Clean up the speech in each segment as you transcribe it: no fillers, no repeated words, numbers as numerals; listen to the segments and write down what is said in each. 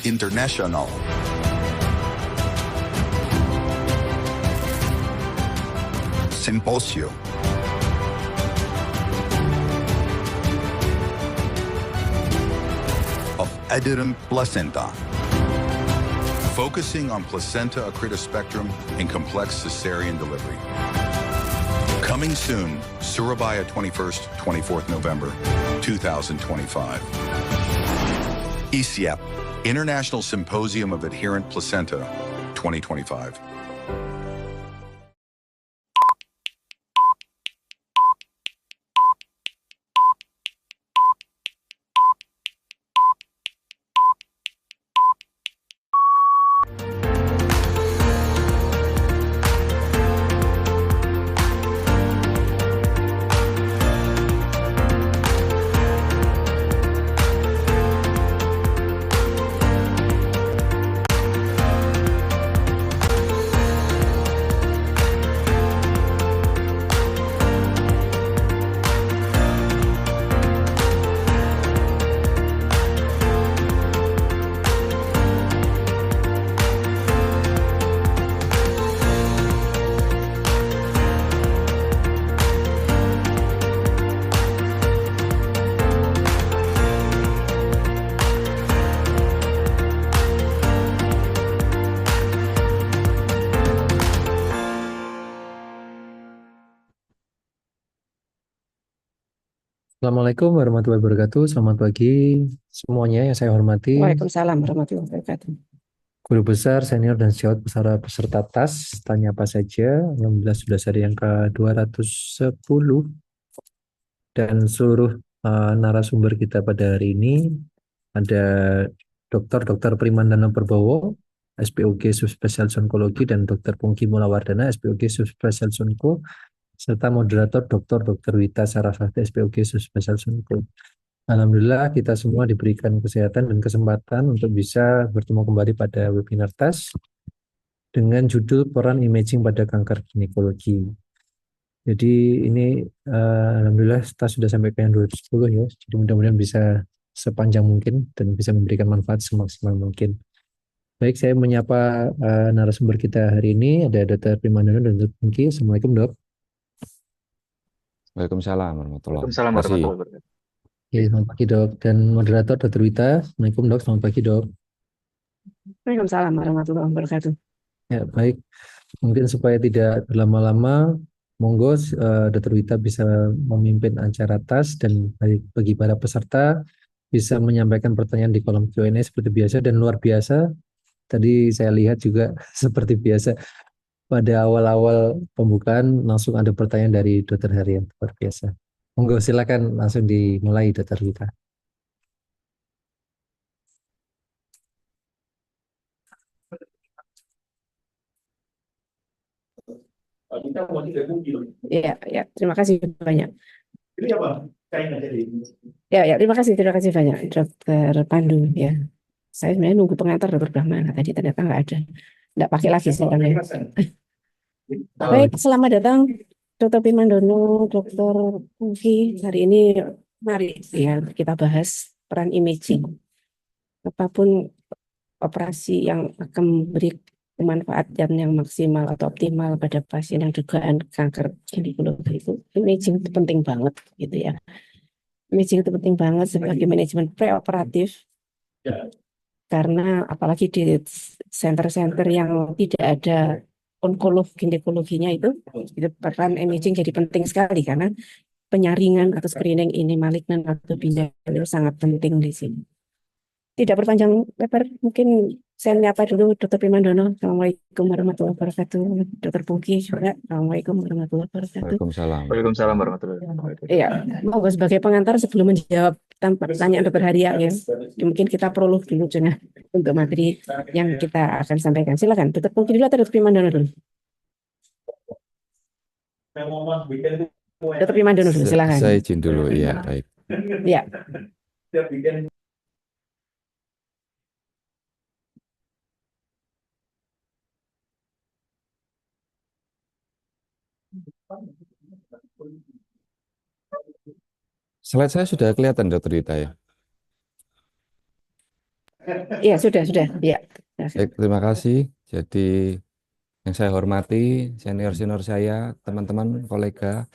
International. Symposio. Of adherent placenta. Focusing on placenta accreta spectrum in complex cesarean delivery. Coming soon, Surabaya 21st, 24th November, 2025. ISIAP, International Symposium of Adherent Placenta, 2025. Assalamualaikum warahmatullahi wabarakatuh. Selamat pagi semuanya yang saya hormati. Waalaikumsalam warahmatullahi wabarakatuh. Guru besar, senior, dan sejawat peserta TAS, tanya apa saja. Alhamdulillah sudah seri yang ke-210. Dan seluruh narasumber kita pada hari ini ada Dr. Primandana Perbowo, SPOG Subspesialis Onkologi, dan Dr. Pungki Mulawardana, SPOG Subspesialis Onko, serta moderator Dr. Wita Saraswati, SPOG Subspesialis Onko. Alhamdulillah kita semua diberikan kesehatan dan kesempatan untuk bisa bertemu kembali pada webinar TAS dengan judul Peran Imaging pada Kanker Ginekologi. Jadi ini alhamdulillah TAS sudah sampai ke yang 210 ya. Jadi mudah-mudahan bisa sepanjang mungkin dan bisa memberikan manfaat semaksimal mungkin. Baik, saya menyapa narasumber kita hari ini ada Dr. Primandana dan Dr. Pungki. Assalamualaikum, Dok. Waalaikumsalam warahmatullahi Waalaikumsalam warahmatullahi wabarakatuh. Oke, selamat pagi, Dok. Dan moderator Dr. Wita. Assalamualaikum, Dok. Selamat pagi, Dok. Waalaikumsalam warahmatullahi wabarakatuh. Ya, baik. Mungkin supaya tidak berlama-lama, monggo Dr. Wita bisa memimpin acara TAS dan bagi para peserta bisa menyampaikan pertanyaan di kolom Q&A seperti biasa. Dan luar biasa, tadi saya lihat juga seperti biasa pada awal-awal pembukaan langsung ada pertanyaan dari Dr. Herian, luar biasa. Monggo silakan langsung dimulai, Dr. Wita. Ya, terima kasih banyak. Terima kasih banyak, Dokter Pandu. Ya, saya sebenarnya nunggu pengantar Dokter Brahmana tadi ternyata nggak ada, nggak pakai lagi sebenarnya. Baik, selamat datang Dokter Pimandono, Dokter Pungki. Hari ini mari ya kita bahas peran imaging. Apapun operasi yang akan memberi kemanfaatan yang maksimal atau optimal pada pasien yang dugaan kanker ginekologi itu, imaging itu penting banget gitu ya. Imaging itu penting banget sebagai manajemen preoperatif karena apalagi di center-center yang tidak ada onkolog ginekologinya itu peran imaging jadi penting sekali karena penyaringan atau screening ini malignan atau benign itu sangat penting di sini. Tidak berpanjang lebar, mungkin saya menyapa dulu Dr. Pimandono. Assalamualaikum warahmatullahi wabarakatuh. Dr. Pungki juga. Assalamualaikum warahmatullahi wabarakatuh. Waalaikumsalam. Waalaikumsalam warahmatullahi wabarakatuh. Iya, mau sebagai pengantar sebelum menjawab pertanyaan Dr. Haria ya, mungkin kita prolog dulu dengan untuk materi yang kita akan sampaikan. Silakan, Dr. Pungki dulu atau Dr. Pimandono dulu? Dr. Pimandono dulu, silakan. Saya izin dulu, iya baik. Ya. Slide saya sudah kelihatan, Dokter Wita ya? Iya, sudah, ya. Baik, terima kasih. Jadi yang saya hormati senior-senior saya, teman-teman, kolega,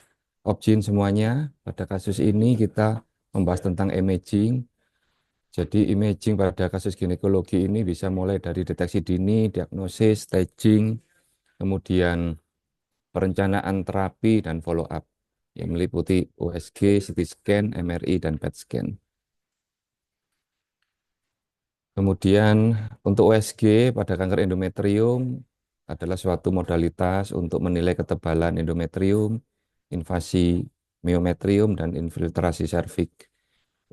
Opjin semuanya. Pada kasus ini kita membahas tentang imaging. Jadi imaging pada kasus ginekologi ini bisa mulai dari deteksi dini, diagnosis, staging, kemudian perencanaan terapi dan follow up yang meliputi USG, CT scan, MRI, dan PET scan. Kemudian untuk USG pada kanker endometrium adalah suatu modalitas untuk menilai ketebalan endometrium, invasi miometrium, dan infiltrasi serviks.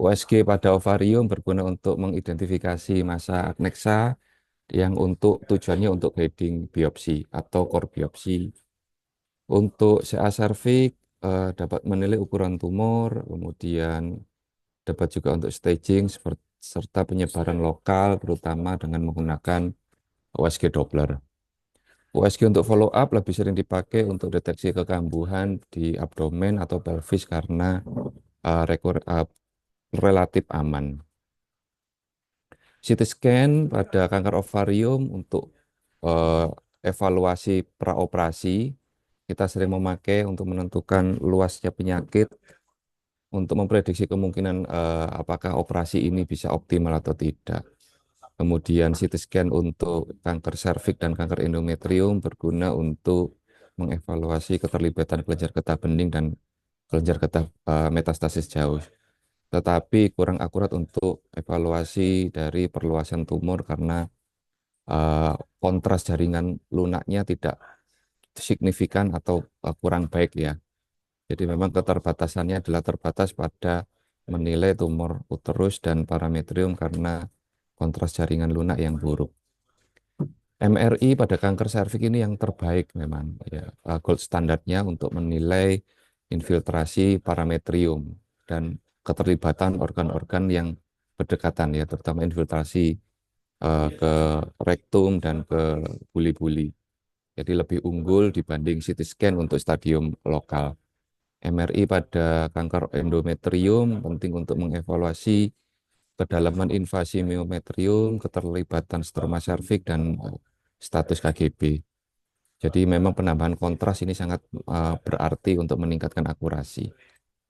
USG pada ovarium berguna untuk mengidentifikasi massa adnexa yang untuk tujuannya untuk grading biopsi atau core biopsi. Untuk CA cervix dapat menilai ukuran tumor, kemudian dapat juga untuk staging serta penyebaran lokal terutama dengan menggunakan USG Doppler. USG untuk follow up lebih sering dipakai untuk deteksi kekambuhan di abdomen atau pelvis karena relatif aman. CT scan pada kanker ovarium untuk eh, evaluasi praoperasi kita sering memakai untuk menentukan luasnya penyakit untuk memprediksi kemungkinan apakah operasi ini bisa optimal atau tidak. Kemudian CT scan untuk kanker serviks dan kanker endometrium berguna untuk mengevaluasi keterlibatan kelenjar getah bening dan kelenjar getah metastasis jauh. Tetapi kurang akurat untuk evaluasi dari perluasan tumor karena kontras jaringan lunaknya tidak signifikan atau kurang baik ya. Jadi memang keterbatasannya adalah terbatas pada menilai tumor uterus dan parametrium karena kontras jaringan lunak yang buruk. MRI pada kanker serviks ini yang terbaik memang ya, gold standarnya untuk menilai infiltrasi parametrium dan keterlibatan organ-organ yang berdekatan ya, terutama infiltrasi ke rektum dan ke buli-buli. Jadi lebih unggul dibanding CT scan untuk stadium lokal. MRI pada kanker endometrium penting untuk mengevaluasi kedalaman invasi miometrium, keterlibatan stroma serviks, dan status KGB. Jadi memang penambahan kontras ini sangat berarti untuk meningkatkan akurasi.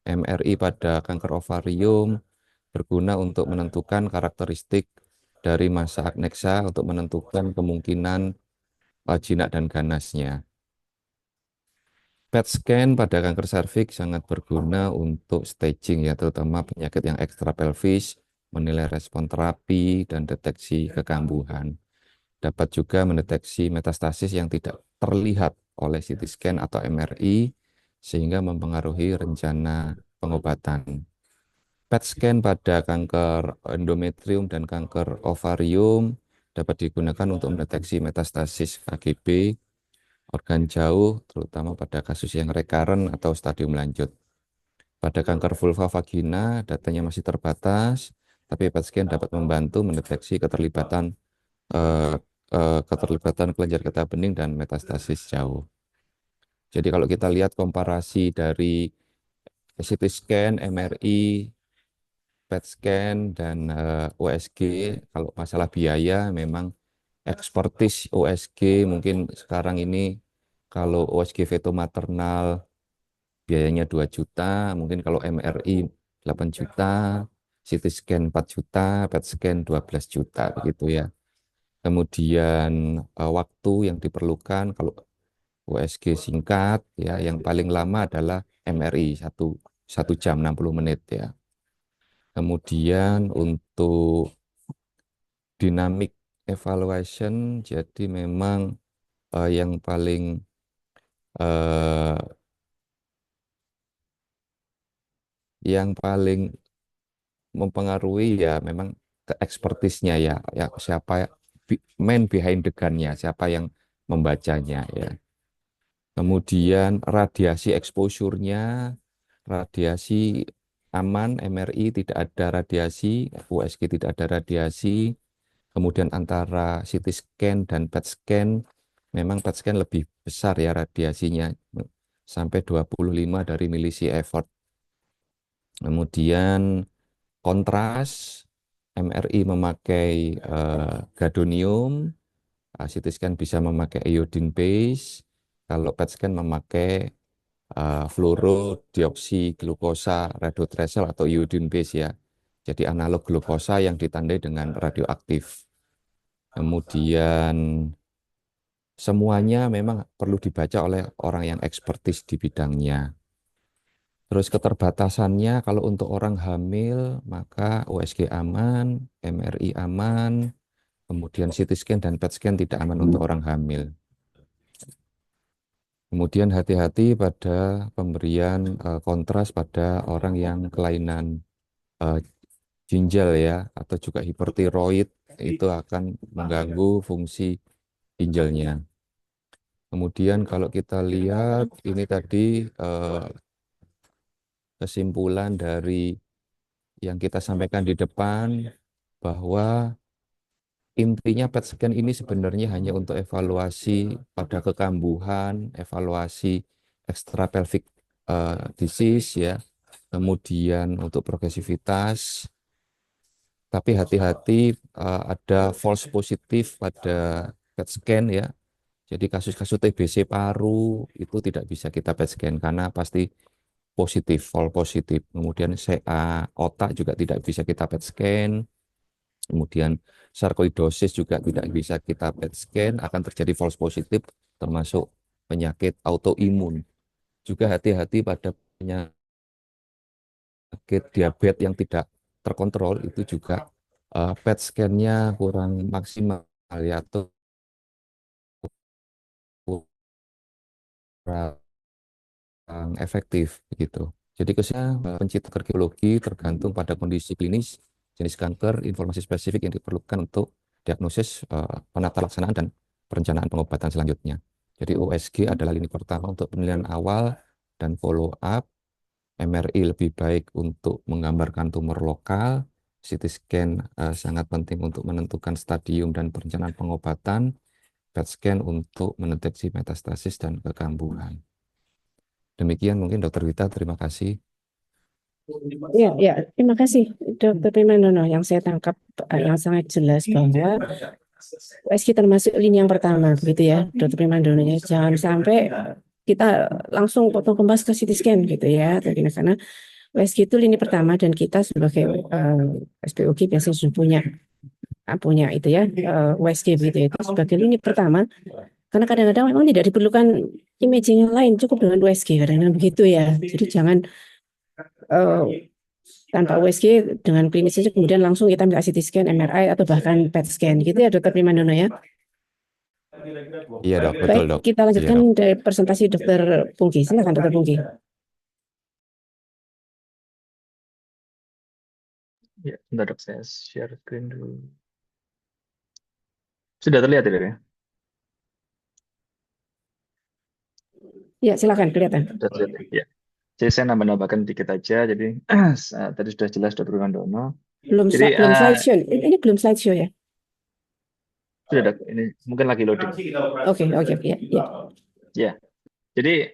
MRI pada kanker ovarium berguna untuk menentukan karakteristik dari massa adnexa untuk menentukan kemungkinan jinak dan ganasnya. PET scan pada kanker serviks sangat berguna untuk staging ya, terutama penyakit yang ekstra pelvis, menilai respon terapi dan deteksi kekambuhan. Dapat juga mendeteksi metastasis yang tidak terlihat oleh CT scan atau MRI sehingga mempengaruhi rencana pengobatan. PET scan pada kanker endometrium dan kanker ovarium dapat digunakan untuk mendeteksi metastasis KGB organ jauh, terutama pada kasus yang recurrent atau stadium lanjut. Pada kanker vulva vagina, datanya masih terbatas, tapi PET scan dapat membantu mendeteksi keterlibatan kelenjar getah bening dan metastasis jauh. Jadi kalau kita lihat komparasi dari CT scan, MRI, PET scan, dan USG, kalau masalah biaya memang ekspertis USG mungkin sekarang ini kalau USG feto maternal biayanya 2 juta, mungkin kalau MRI 8 juta, CT scan 4 juta, PET scan 12 juta begitu ya. Kemudian waktu yang diperlukan kalau USG singkat ya, yang paling lama adalah MRI 1 jam 60 menit ya. Kemudian untuk dynamic evaluation, jadi memang yang paling eh, mempengaruhi ya memang ke ekspertisnya ya, ya siapa main behind the gun-nya, siapa yang membacanya ya. Kemudian radiasi exposure-nya, radiasi aman, MRI tidak ada radiasi, USG tidak ada radiasi. Kemudian antara CT scan dan PET scan, memang PET scan lebih besar ya radiasinya, sampai 25 dari milisievert. Kemudian kontras, MRI memakai gadonium, CT scan bisa memakai iodine base, kalau PET scan memakai fluorodioksyglukosa radiotresel atau iodine base ya. Jadi analog glukosa yang ditandai dengan radioaktif. Kemudian semuanya memang perlu dibaca oleh orang yang ekspertis di bidangnya. Terus keterbatasannya kalau untuk orang hamil maka USG aman, MRI aman, kemudian CT scan dan PET scan tidak aman untuk orang hamil. Kemudian hati-hati pada pemberian kontras pada orang yang kelainan ginjal ya atau juga hipertiroid itu akan mengganggu fungsi ginjalnya. Kemudian kalau kita lihat ini tadi kesimpulan dari yang kita sampaikan di depan bahwa intinya PET scan ini sebenarnya hanya untuk evaluasi pada kekambuhan, evaluasi extrapelvic disease ya, kemudian untuk progresivitas. Tapi hati-hati ada false positif pada PET scan ya. Jadi kasus-kasus TBC paru itu tidak bisa kita PET scan karena pasti positif, false positif. Kemudian CA otak juga tidak bisa kita PET scan. Kemudian sarkoidosis juga tidak bisa kita PET scan, akan terjadi false positif termasuk penyakit autoimun. Juga hati-hati pada penyakit diabetes yang tidak terkontrol itu juga PET scan-nya kurang maksimal ya atau kurang efektif begitu. Jadi kesannya pencipta kardiologi tergantung pada kondisi klinis, jenis kanker, informasi spesifik yang diperlukan untuk diagnosis, penata laksanaan dan perencanaan pengobatan selanjutnya. Jadi USG adalah lini pertama untuk penilaian awal dan follow up. MRI lebih baik untuk menggambarkan tumor lokal. CT scan sangat penting untuk menentukan stadium dan perencanaan pengobatan. PET scan untuk mendeteksi metastasis dan kekambuhan. Demikian mungkin Dr. Wita, terima kasih. Ya, ya, terima kasih Dr. Primandono. Yang saya tangkap yang sangat jelas bahwa USG termasuk lini yang pertama, begitu ya, Dr. Primandono. Ya. Jangan sampai kita langsung potong kembas ke CT scan, gitu ya, karena USG itu lini pertama dan kita sebagai SPOG biasanya sudah punya itu ya USG begitu ya, itu sebagai lini pertama. Karena kadang-kadang memang tidak diperlukan imaging yang lain, cukup dengan USG kadang-kadang begitu ya. Jadi jangan tanpa USG dengan klinis saja kemudian langsung kita ambil CT scan, MRI atau bahkan PET scan gitu ya Dr. Primandono ya. Iya dok, betul Baik, dok. kita lanjutkan Iya, dok. dari presentasi Dr. Pungki. Silakan Dr. Pungki. Ya, bentar dok, saya share screen dulu. Sudah terlihat ya, Dok, ya? Ya, silakan kelihatan. Sudah terlihat ya. Jadi saya nambah-nambahkan dikit aja. Jadi tadi sudah jelas Dr. Wirandono. Belum Jadi belum slideshow. Ini belum slideshow ya. sudah dok, ini mungkin lagi loading. Oke, ya, ya. Ya, jadi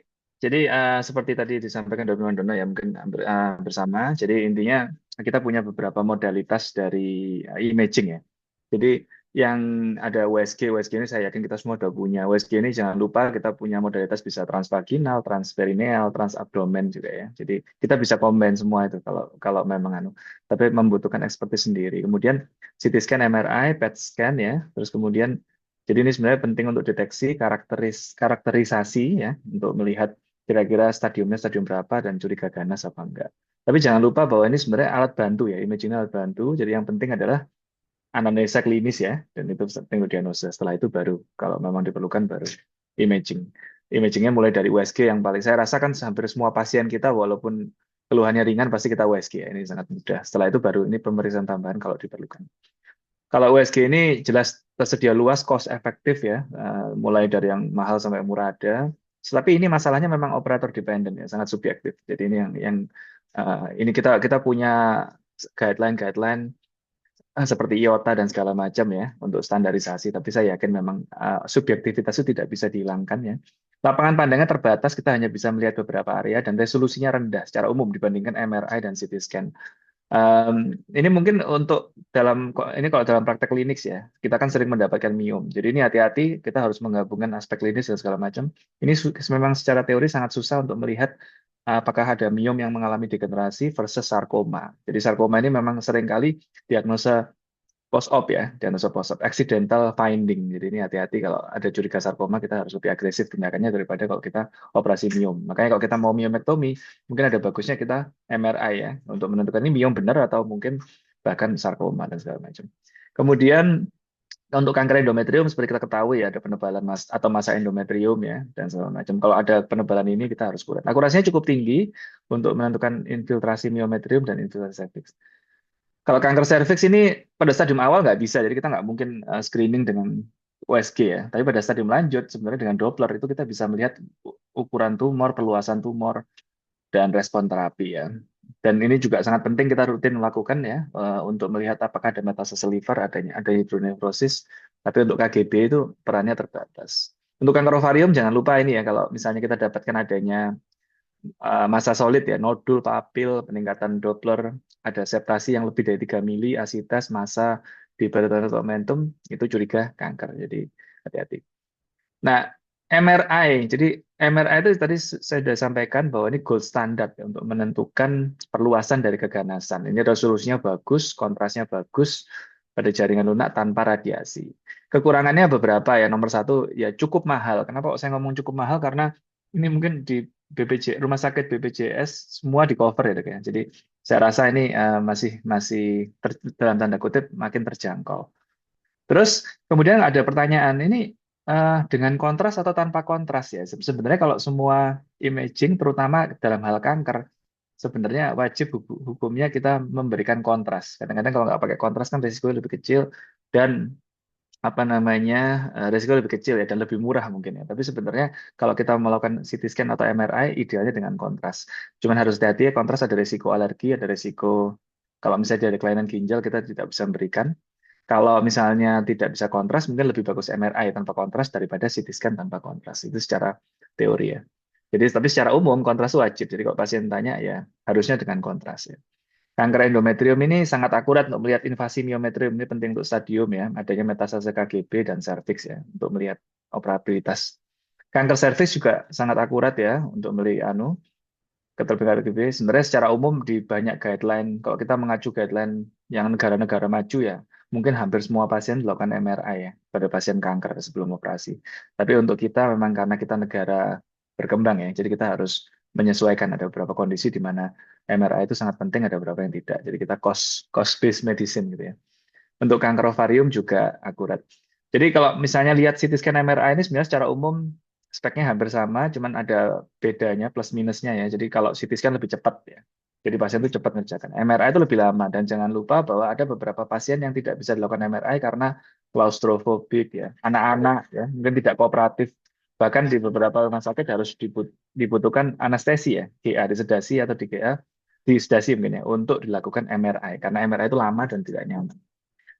seperti tadi disampaikan Dr. Wirandono ya mungkin bersama. Jadi intinya kita punya beberapa modalitas dari imaging ya. Jadi yang ada USG ini saya yakin kita semua udah punya. USG ini jangan lupa kita punya modalitas bisa transvaginal, transperineal, transabdomen juga ya. Jadi kita bisa combine semua itu kalau memang tapi membutuhkan ekspertis sendiri. Kemudian CT scan, MRI, PET scan ya. Terus kemudian jadi ini sebenarnya penting untuk deteksi karakterisasi ya untuk melihat kira-kira stadiumnya stadium berapa dan curiga ganas apa enggak. Tapi jangan lupa bahwa ini sebenarnya alat bantu ya, imaging alat bantu. Jadi yang penting adalah anamnesa klinis ya, dan itu penting untuk diagnosa. Setelah itu baru kalau memang diperlukan baru imaging. Imagingnya mulai dari USG yang paling saya rasakan hampir semua pasien kita walaupun keluhannya ringan pasti kita USG ya. Ini sangat mudah. Setelah itu baru ini pemeriksaan tambahan kalau diperlukan. Kalau USG ini jelas tersedia luas, cost efektif ya, mulai dari yang mahal sampai murah ada. Tapi ini masalahnya memang operator dependent ya, sangat subjektif. Jadi ini yang ini kita punya guideline seperti IOTA dan segala macam ya untuk standarisasi. Tapi saya yakin memang subjektivitas itu tidak bisa dihilangkan ya. Lapangan pandangnya terbatas, kita hanya bisa melihat beberapa area dan resolusinya rendah secara umum dibandingkan MRI dan CT scan. Ini mungkin untuk ini kalau dalam praktek klinis ya, kita kan sering mendapatkan miom. Jadi ini hati-hati, kita harus menggabungkan aspek klinis dan segala macam. Ini memang secara teori sangat susah untuk melihat apakah ada miom yang mengalami degenerasi versus sarkoma. Jadi sarkoma ini memang seringkali diagnosa post-op ya, diagnosa post-op, accidental finding. Jadi ini hati-hati kalau ada curiga sarkoma, kita harus lebih agresif tindakannya daripada kalau kita operasi miom. Makanya kalau kita mau miomektomi, mungkin ada bagusnya kita MRI ya, untuk menentukan ini miom benar atau mungkin bahkan sarkoma dan segala macam. Kemudian untuk kanker endometrium seperti kita ketahui ya, ada penebalan atau massa endometrium ya dan segala macam. Kalau ada penebalan ini kita harus kuret. Akurasinya cukup tinggi untuk menentukan infiltrasi miometrium dan infiltrasi cervix. Kalau kanker serviks ini pada stadium awal nggak bisa, jadi kita nggak mungkin screening dengan USG ya. Tapi pada stadium lanjut, sebenarnya dengan Doppler itu kita bisa melihat ukuran tumor, perluasan tumor, dan respon terapi ya. Dan ini juga sangat penting kita rutin melakukan ya untuk melihat apakah ada metastase liver, ada hidronefrosis. Tapi untuk KGB itu perannya terbatas. Untuk kanker ovarium jangan lupa ini ya, kalau misalnya kita dapatkan adanya massa solid ya, nodul, papil, peningkatan Doppler, ada septasi yang lebih dari 3 mili, asitas, massa di badan momentum, itu curiga kanker. Jadi hati-hati. Nah, MRI. Jadi MRI itu tadi saya sudah sampaikan bahwa ini gold standard ya, untuk menentukan perluasan dari keganasan. Ini resolusinya bagus, kontrasnya bagus pada jaringan lunak tanpa radiasi. Kekurangannya beberapa ya. Nomor satu ya cukup mahal. Kenapa kok saya ngomong cukup mahal? Karena ini mungkin di rumah sakit BPJS semua di cover ya dok ya. Jadi saya rasa ini masih dalam tanda kutip makin terjangkau. Terus kemudian ada pertanyaan ini dengan kontras atau tanpa kontras ya. Sebenarnya kalau semua imaging terutama dalam hal kanker sebenarnya wajib hukumnya kita memberikan kontras. Kadang-kadang kalau nggak pakai kontras kan risiko lebih kecil dan risiko lebih kecil ya dan lebih murah mungkin ya. Tapi sebenarnya kalau kita melakukan CT scan atau MRI idealnya dengan kontras. Cuman harus hati-hati ya, kontras ada risiko alergi, ada risiko kalau misalnya ada kelainan ginjal kita tidak bisa memberikan. Kalau misalnya tidak bisa kontras mungkin lebih bagus MRI tanpa kontras daripada CT scan tanpa kontras. Itu secara teori ya. Jadi tapi secara umum kontras wajib. Jadi kalau pasien tanya ya harusnya dengan kontras ya. Kanker endometrium ini sangat akurat untuk melihat invasi miometrium. Ini penting untuk stadium ya, adanya metastase KGB dan serviks ya, untuk melihat operabilitas. Kanker serviks juga sangat akurat ya, untuk melihat keterlibatan KGB. Sebenarnya secara umum di banyak guideline, kalau kita mengacu guideline yang negara-negara maju ya, mungkin hampir semua pasien dilakukan MRI ya, pada pasien kanker sebelum operasi. Tapi untuk kita memang karena kita negara berkembang ya, jadi kita harus menyesuaikan ada beberapa kondisi di mana MRI itu sangat penting, ada beberapa yang tidak. Jadi kita cost based medicine gitu ya. Untuk kanker ovarium juga akurat. Jadi kalau misalnya lihat CT scan MRI ini sebenarnya secara umum speknya hampir sama, cuman ada bedanya plus minusnya ya. Jadi kalau CT scan lebih cepat ya. Jadi pasien itu cepat mengerjakan. MRI itu lebih lama dan jangan lupa bahwa ada beberapa pasien yang tidak bisa dilakukan MRI karena klaustrofobik ya, anak-anak ya, mungkin tidak kooperatif. Bahkan di beberapa rumah sakit harus dibutuhkan anestesi ya, GA disedasi atau di GA disedasi mungkin ya untuk dilakukan MRI karena MRI itu lama dan tidak nyaman.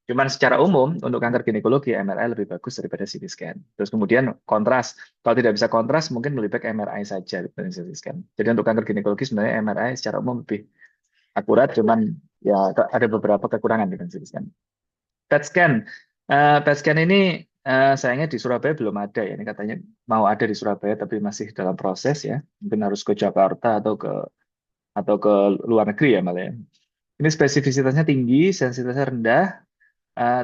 Cuman secara umum untuk kanker ginekologi MRI lebih bagus daripada CT scan. Terus kemudian kontras. Kalau tidak bisa kontras mungkin lebih baik MRI saja daripada CT scan. Jadi untuk kanker ginekologi sebenarnya MRI secara umum lebih akurat, cuman ya ada beberapa kekurangan dengan CT scan. PET scan. PET scan ini sayangnya di Surabaya belum ada ya. Ini katanya mau ada di Surabaya tapi masih dalam proses ya. Mungkin harus ke Jakarta atau ke luar negeri ya malah ya. Ini spesifisitasnya tinggi, sensitivitasnya rendah.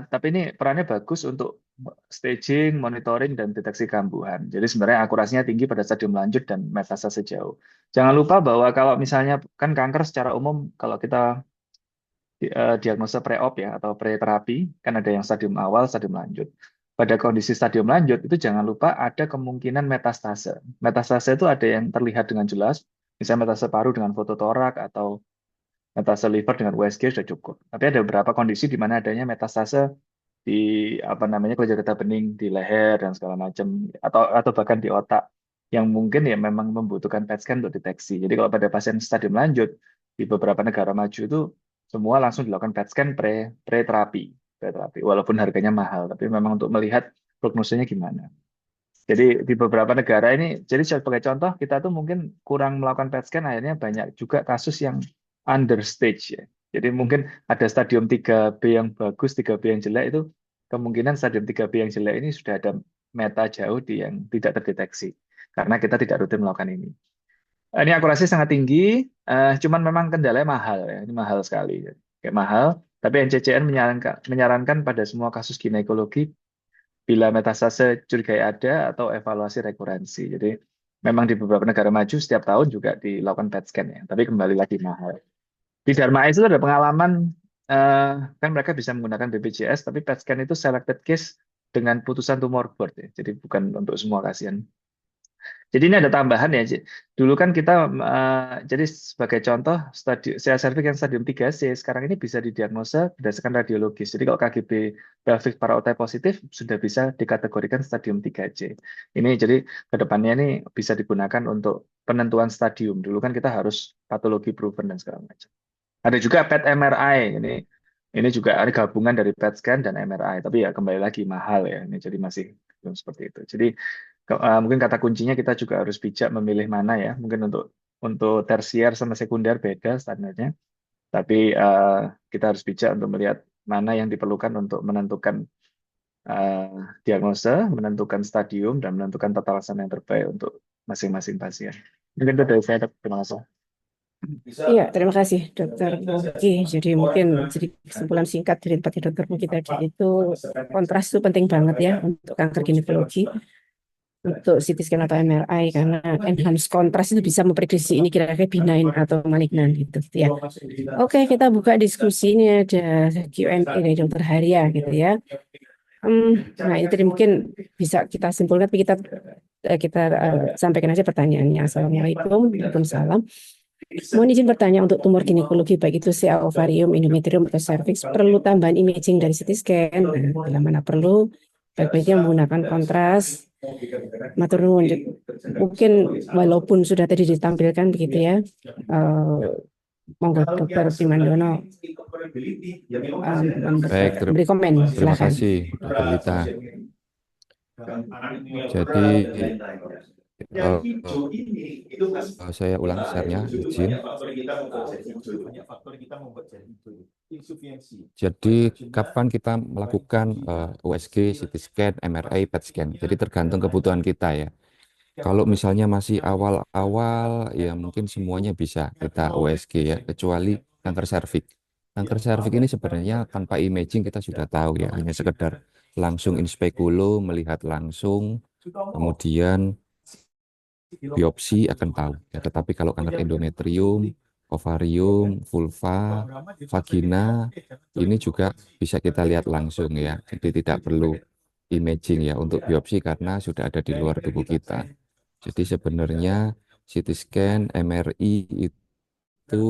Tapi ini perannya bagus untuk staging, monitoring, dan deteksi kambuhan. Jadi sebenarnya akurasinya tinggi pada stadium lanjut dan metastase jauh. Jangan lupa bahwa kalau misalnya kan kanker secara umum kalau kita diagnosa pre-op ya atau pre-terapi kan ada yang stadium awal, stadium lanjut. Pada kondisi stadium lanjut itu jangan lupa ada kemungkinan metastase. Metastase itu ada yang terlihat dengan jelas, misalnya metastase paru dengan fototorak atau metastase liver dengan USG sudah cukup. Tapi ada beberapa kondisi di mana adanya metastase di kelenjar getah bening di leher dan segala macam atau bahkan di otak yang mungkin ya memang membutuhkan PET scan untuk deteksi. Jadi kalau pada pasien stadium lanjut di beberapa negara maju itu semua langsung dilakukan PET scan pre-terapi. Walaupun harganya mahal, tapi memang untuk melihat prognosanya gimana. Jadi di beberapa negara ini, jadi sebagai contoh kita tuh mungkin kurang melakukan PET scan, akhirnya banyak juga kasus yang understage ya. Jadi mungkin ada stadium 3B yang bagus, 3B yang jelek itu kemungkinan stadium 3B yang jelek ini sudah ada meta jauh yang tidak terdeteksi karena kita tidak rutin melakukan ini. Ini akurasi sangat tinggi, cuman memang kendalanya mahal ya, ini mahal sekali. Kayak mahal, tapi NCCN menyarankan pada semua kasus ginekologi bila metastase curigai ada atau evaluasi rekurensi. Jadi memang di beberapa negara maju setiap tahun juga dilakukan PET scan ya, tapi kembali lagi mahal. Di Dharma Ais itu ada pengalaman kan mereka bisa menggunakan BPJS, tapi PET scan itu selected case dengan putusan tumor board ya, jadi bukan untuk semua pasien. Jadi ini ada tambahan ya. Dulu kan kita jadi sebagai contoh CA cervix yang stadium 3C sekarang ini bisa didiagnosa berdasarkan radiologis. Jadi kalau KGB pelvic paraotai positif sudah bisa dikategorikan stadium 3C. Ini jadi kedepannya ini bisa digunakan untuk penentuan stadium. Dulu kan kita harus patologi proven dan segala macam. Ada juga PET MRI ini juga ada gabungan dari PET scan dan MRI, tapi ya kembali lagi mahal ya. Ini jadi masih belum seperti itu. Jadi mungkin kata kuncinya kita juga harus bijak memilih mana ya. Mungkin untuk tersier sama sekunder beda standarnya, tapi kita harus bijak untuk melihat mana yang diperlukan untuk menentukan diagnosa, menentukan stadium, dan menentukan tata laksana yang terbaik untuk masing-masing pasien. Mungkin itu dari saya. Terima kasih. Iya, terima kasih Dokter Bogi. Jadi mungkin jadi kesimpulan singkat dari tempatnya Dokter Bogi tadi itu kontras itu penting banget ya untuk kanker ginekologi, untuk CT scan atau MRI karena enhanced kontras itu bisa memprediksi ini kira-kira benign atau malignan gitu ya. Oke, kita buka diskusi, ini ada Q&A dari Dokter Haria gitu ya. Nah itu tadi mungkin bisa kita simpulkan, tapi kita sampaikan aja pertanyaannya. Assalamualaikum, waalaikumsalam. Mohon izin bertanya, untuk tumor ginekologi baik itu CA ovarium, endometrium atau cervix perlu tambahan imaging dari CT scan? Bila mana perlu, baik-baiknya menggunakan kontras. Matur nuwun. Mungkin walaupun sudah tadi ditampilkan begitu ya, monggo Dokter Primandono Baik, beri komen. terima Silakan. kasih Dr. Wita. Jadi saya ulang share-nya, izin. Jadi kapan kita melakukan USG, CT scan, MRI, PET scan. Jadi tergantung kebutuhan kita ya. Kalau misalnya masih awal-awal, ya mungkin semuanya bisa kita USG ya, kecuali kanker serviks. Kanker serviks ini sebenarnya tanpa imaging kita sudah tahu ya, hanya sekedar langsung in speculo, melihat langsung, kemudian biopsi akan tahu. Ya, tetapi kalau kanker endometrium, ovarium, vulva, vagina, ini juga bisa kita lihat langsung ya. Jadi tidak perlu imaging ya untuk biopsi karena sudah ada di luar tubuh kita. Jadi sebenarnya CT scan, MRI itu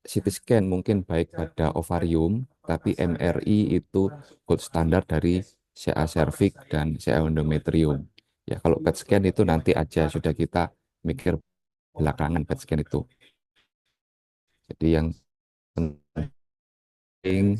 CT scan mungkin baik pada ovarium, tapi MRI itu gold standar dari CA cervix dan CA endometrium. Ya kalau PET scan itu nanti aja, sudah kita mikir belakangan PET scan itu. Jadi yang penting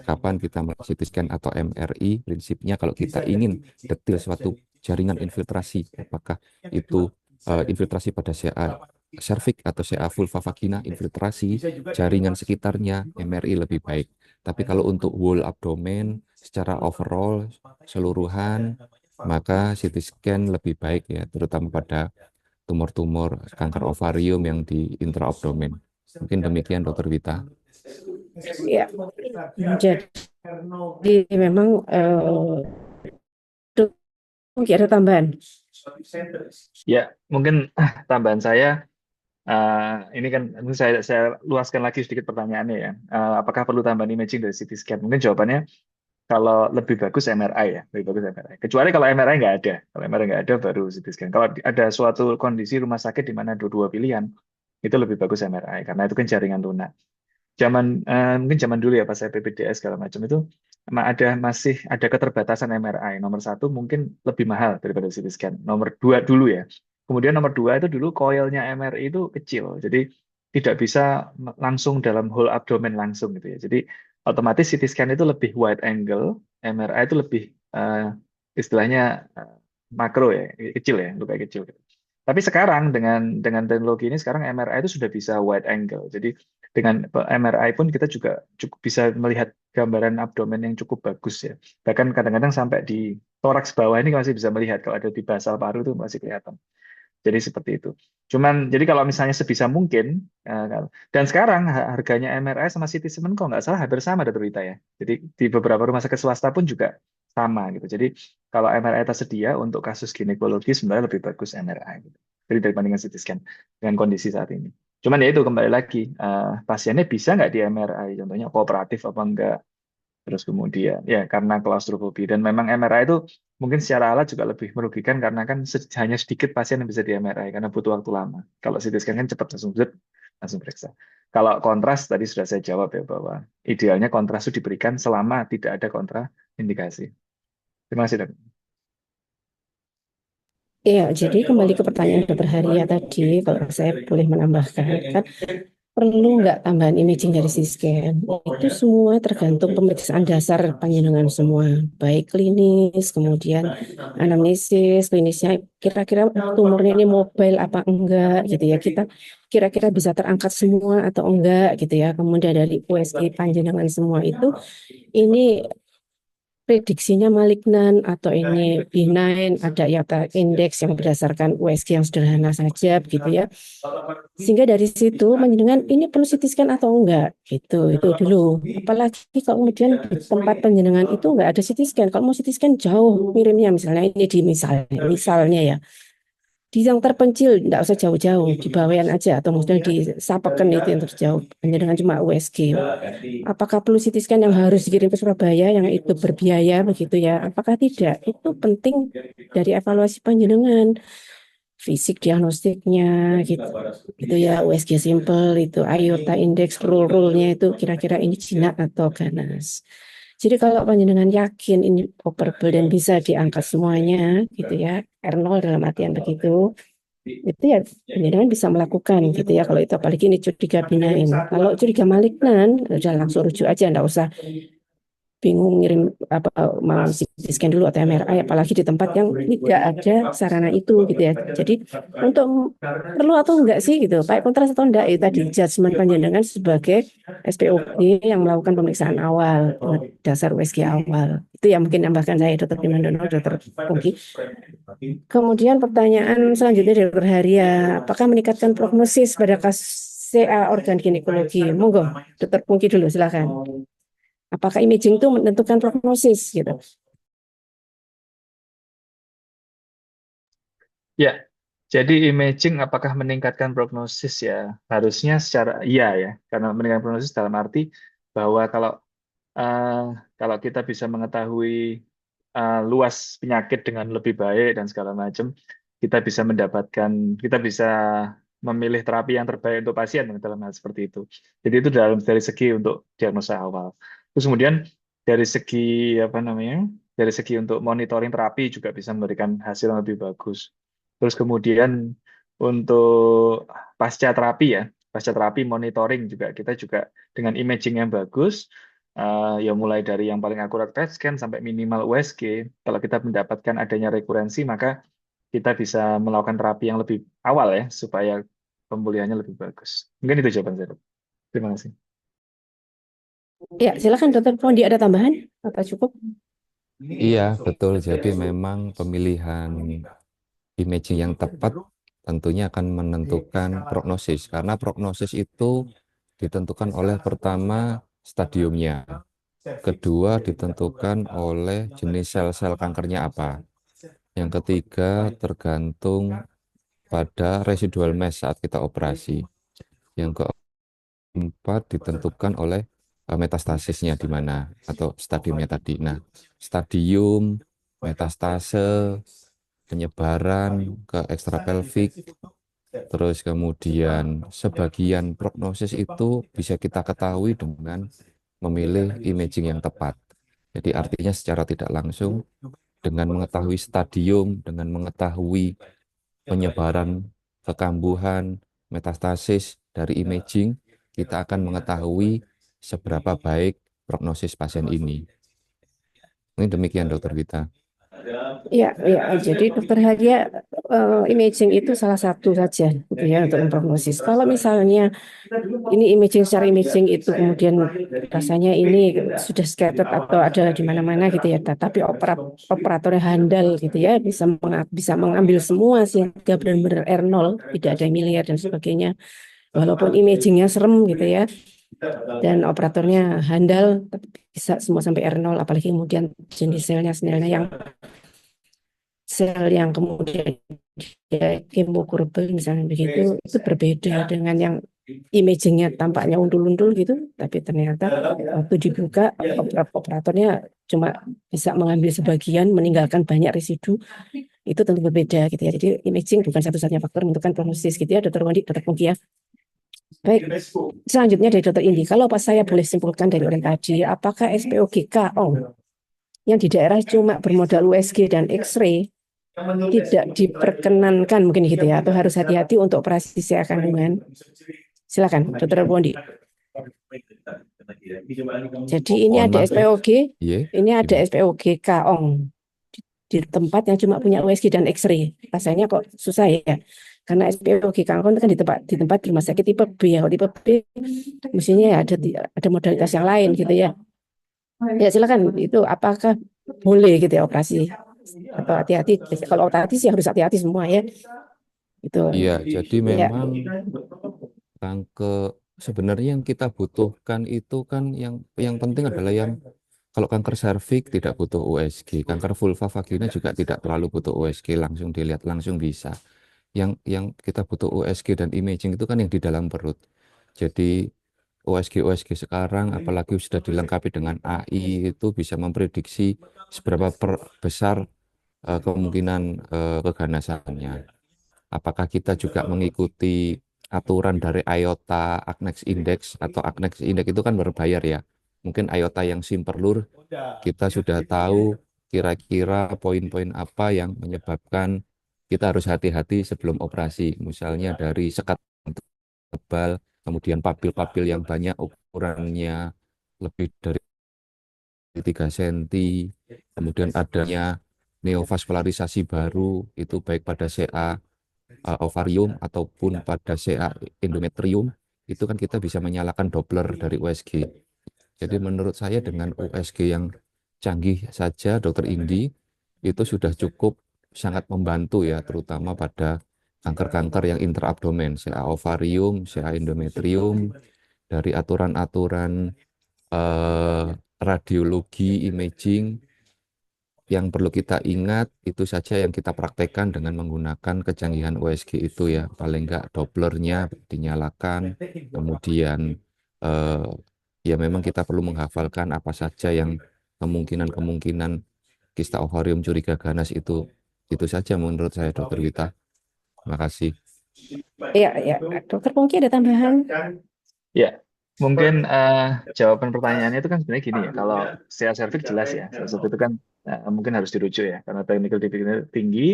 kapan kita melakukan CT scan atau MRI, prinsipnya kalau kita ingin detail suatu jaringan infiltrasi, apakah itu infiltrasi pada CA cervix atau CA vulva vagina, infiltrasi jaringan sekitarnya, MRI lebih baik. Tapi kalau untuk whole abdomen secara overall seluruhan, maka CT scan lebih baik ya, terutama pada tumor-tumor kanker ovarium yang di intraabdomen. Mungkin demikian Dr. Wita. Ya, jadi memang mungkin ada tambahan. Ya, mungkin tambahan saya, ini kan saya luaskan lagi sedikit pertanyaannya ya. Apakah perlu tambahan imaging dari CT scan? Mungkin jawabannya kalau lebih bagus MRI ya, lebih bagus MRI. Kecuali kalau MRI nggak ada, kalau MRI nggak ada baru CT scan. Kalau ada suatu kondisi rumah sakit di mana dua pilihan, itu lebih bagus MRI karena itu kan jaringan lunak. Mungkin zaman dulu ya pas saya PPDS segala macam itu masih ada keterbatasan MRI. Nomor satu mungkin lebih mahal daripada CT scan. Nomor dua dulu ya. Kemudian nomor dua itu dulu coilnya MRI itu kecil, jadi tidak bisa langsung dalam whole abdomen langsung gitu ya. Jadi otomatis CT scan itu lebih wide angle, MRI itu lebih istilahnya makro ya, kecil ya, lebih kecil. Tapi sekarang dengan teknologi ini sekarang MRI itu sudah bisa wide angle. Jadi dengan MRI pun kita juga cukup bisa melihat gambaran abdomen yang cukup bagus ya. Bahkan kadang-kadang sampai di toraks bawah ini masih bisa melihat, kalau ada di basal paru itu masih kelihatan. Jadi seperti itu. Cuman jadi kalau misalnya sebisa mungkin, dan sekarang harganya MRI sama CT scan kok nggak salah hampir sama Dr. Rita ya. Jadi di beberapa rumah sakit swasta pun juga sama gitu. Jadi kalau MRI tersedia untuk kasus ginekologi sebenarnya lebih bagus MRI gitu. Jadi dibandingkan CT scan dengan kondisi saat ini. Cuman ya itu kembali lagi, pasiennya bisa nggak di MRI, contohnya kooperatif apa enggak. Terus kemudian ya karena klaustrofobia, dan memang MRI itu mungkin secara alat juga lebih merugikan karena kan hanya sedikit pasien yang bisa di MRI karena butuh waktu lama. Kalau CT scan kan cepat langsung zet, langsung periksa. Kalau kontras tadi sudah saya jawab ya, bahwa idealnya kontras itu diberikan selama tidak ada kontraindikasi. Terima kasih, Dok. Iya, jadi kembali ke pertanyaan Dokter Haria tadi, kalau saya boleh menambahkan, kan perlu nggak tambahan imaging dari CT scan? Itu semua tergantung pemeriksaan dasar panjenengan semua, baik klinis, kemudian anamnesis, klinisnya kira-kira tumornya ini mobile apa enggak gitu ya. Kita kira-kira bisa terangkat semua atau enggak gitu ya. Kemudian dari USG panjenengan semua itu ini prediksinya malignan atau ini benign, ada IATA indeks yang berdasarkan USG yang sederhana saja gitu ya. Sehingga dari situ panjenengan ini perlu CT scan atau enggak gitu, itu dulu. Apalagi kalau kemudian di tempat panjenengan itu enggak ada CT scan. Kalau mau CT scan jauh ngirimnya, misalnya ini di misalnya ya. Di yang terpencil, tidak usah jauh-jauh, di bawean aja, atau maksudnya di Sapeken itu yang terjauh, hanya dengan cuma USG. Apakah perlu CT scan yang harus dikirim ke Surabaya, yang itu berbiaya begitu ya? Apakah tidak? Itu penting dari evaluasi panjenengan, fisik diagnostiknya, gitu, itu ya USG simple itu, IOTA index rule-nya itu kira-kira ini jinak atau ganas. Jadi kalau panjenengan yakin ini operable dan bisa diangkat semuanya gitu ya, R0 dalam artian begitu, itu ya panjenengan bisa melakukan gitu ya. Kalau itu apalagi ini curiga benign. Kalau curiga malignan, udah langsung rujuk aja, enggak usah bingung ngirim apa mau CT scan dulu atau MRI, apalagi di tempat yang tidak ada sarana itu gitu ya. Jadi untuk perlu atau enggak sih gitu, pakai kontras atau enggak, itu tadi judgement panjenengan sebagai SPOG yang melakukan pemeriksaan awal dengan dasar USG awal. Itu yang mungkin nambahkan saya, Dr. Primandono, Dr. Pungki. Kemudian pertanyaan selanjutnya dari Dr. Haria, apakah meningkatkan prognosis pada kasus CA organ ginekologi? Monggo, Dr. Pungki dulu, silakan. Apakah imaging itu menentukan prognosis gitu? Ya, jadi imaging apakah meningkatkan prognosis ya? Harusnya secara iya ya, karena meningkatkan prognosis dalam arti bahwa kalau kita bisa mengetahui luas penyakit dengan lebih baik dan segala macam, kita bisa memilih terapi yang terbaik untuk pasien dalam hal seperti itu. Jadi itu dari segi untuk diagnosa awal. Terus kemudian dari segi apa namanya? Dari segi untuk monitoring terapi juga bisa memberikan hasil yang lebih bagus. Terus kemudian untuk pasca terapi ya, pasca terapi monitoring juga kita juga dengan imaging yang bagus, ya mulai dari yang paling akurat PET scan sampai minimal USG. Kalau kita mendapatkan adanya rekurensi, maka kita bisa melakukan terapi yang lebih awal ya, supaya pemulihannya lebih bagus. Mungkin itu jawaban saya, Dok. Terima kasih. Ya, silakan Dr. Pondi, ada tambahan? Apa cukup? Iya, betul. Jadi memang pemilihan imaging yang tepat tentunya akan menentukan prognosis, karena prognosis itu ditentukan oleh pertama stadiumnya, kedua ditentukan oleh jenis sel-sel kankernya apa, yang ketiga tergantung pada residual mass saat kita operasi, yang keempat ditentukan oleh metastasisnya di mana atau stadiumnya tadi. Nah, stadium, metastase, penyebaran ke ekstrapelvik, terus kemudian sebagian prognosis itu bisa kita ketahui dengan memilih imaging yang tepat. Jadi artinya secara tidak langsung dengan mengetahui stadium, dengan mengetahui penyebaran, kekambuhan, metastasis dari imaging, kita akan mengetahui seberapa baik prognosis pasien ini. Ini demikian Dokter Vita. Ya, ya. Jadi Dokter Haria imaging itu salah satu saja gitu ya untuk memprognosis. Kalau misalnya ini imaging secara imaging itu kemudian rasanya ini sudah scattered atau ada di mana-mana gitu ya, tapi operatornya handal gitu ya, bisa mengambil semua sehingga benar-benar R0, tidak ada yang miliar dan sebagainya. Walaupun imagingnya serem gitu ya, dan operatornya handal, tapi bisa semua sampai R0, apalagi kemudian jenis selnya yang sel yang kemudian dia chemokurable misalnya begitu, itu berbeda dengan yang imagingnya tampaknya undul-undul gitu, tapi ternyata waktu dibuka operatornya cuma bisa mengambil sebagian, meninggalkan banyak residu, itu tentu berbeda gitu ya. Jadi imaging bukan satu-satunya faktor menentukan prognosis gitu ya, Dr. Wandi, Dr. Pungki ya. Baik, selanjutnya dari Dr. Indi, kalau pas saya boleh simpulkan dari orang tadi, apakah SPOGK yang di daerah cuma bermodal USG dan X-ray tidak diperkenankan mungkin gitu ya, atau harus hati-hati untuk operasi CA kandungan? Silakan, Dr. Bondi. Jadi ini Mohon ada maaf ya. SPOG, Iya, ini ada gimana? SPOGK di tempat yang cuma punya USG dan X-ray. Rasanya kok susah ya. Karena SPOGK itu kan di tempat rumah sakit tipe B ya. Kalau tipe B mestinya ya ada modalitas yang lain gitu ya. Ya silakan, itu apakah boleh gitu ya operasi? Atau hati-hati? Kalau hati sih harus hati-hati semua ya. Itu. Iya, jadi Ya. memang kanker sebenarnya yang kita butuhkan itu kan yang penting adalah yang kalau kanker serviks tidak butuh USG, kanker vulva vagina juga tidak terlalu butuh USG, langsung dilihat langsung bisa. Yang kita butuh USG dan imaging itu kan yang di dalam perut. Jadi USG sekarang apalagi sudah dilengkapi dengan AI itu bisa memprediksi seberapa besar kemungkinan keganasannya. Apakah kita juga mengikuti aturan dari IOTA Agnex Index atau Agnex Index itu kan berbayar ya. Mungkin IOTA yang simperlur kita sudah tahu kira-kira poin-poin apa yang menyebabkan kita harus hati-hati sebelum operasi. Misalnya dari sekat tebal, kemudian papil-papil yang banyak ukurannya lebih dari 3 cm, kemudian adanya neovaskularisasi baru, itu baik pada CA ovarium ataupun pada CA endometrium, itu kan kita bisa menyalakan Doppler dari USG. Jadi menurut saya dengan USG yang canggih saja, Dr. Indi, itu sudah cukup sangat membantu ya, terutama pada kanker-kanker yang intraabdomen, CA ovarium, CA endometrium, dari aturan-aturan radiologi, imaging, yang perlu kita ingat itu saja yang kita praktekkan dengan menggunakan kecanggihan USG itu ya, paling enggak Dopplernya dinyalakan, kemudian ya memang kita perlu menghafalkan apa saja yang kemungkinan kista ovarium curiga ganas itu saja menurut saya Dokter Wita. Terima kasih. Ya, Dokter Pungki ada tambahan? Ya, mungkin jawaban pertanyaannya itu kan sebenarnya gini ya. Kalau CA cervix jelas ya, salah satu itu kan mungkin harus dirujuk ya, karena technical difficulty tinggi.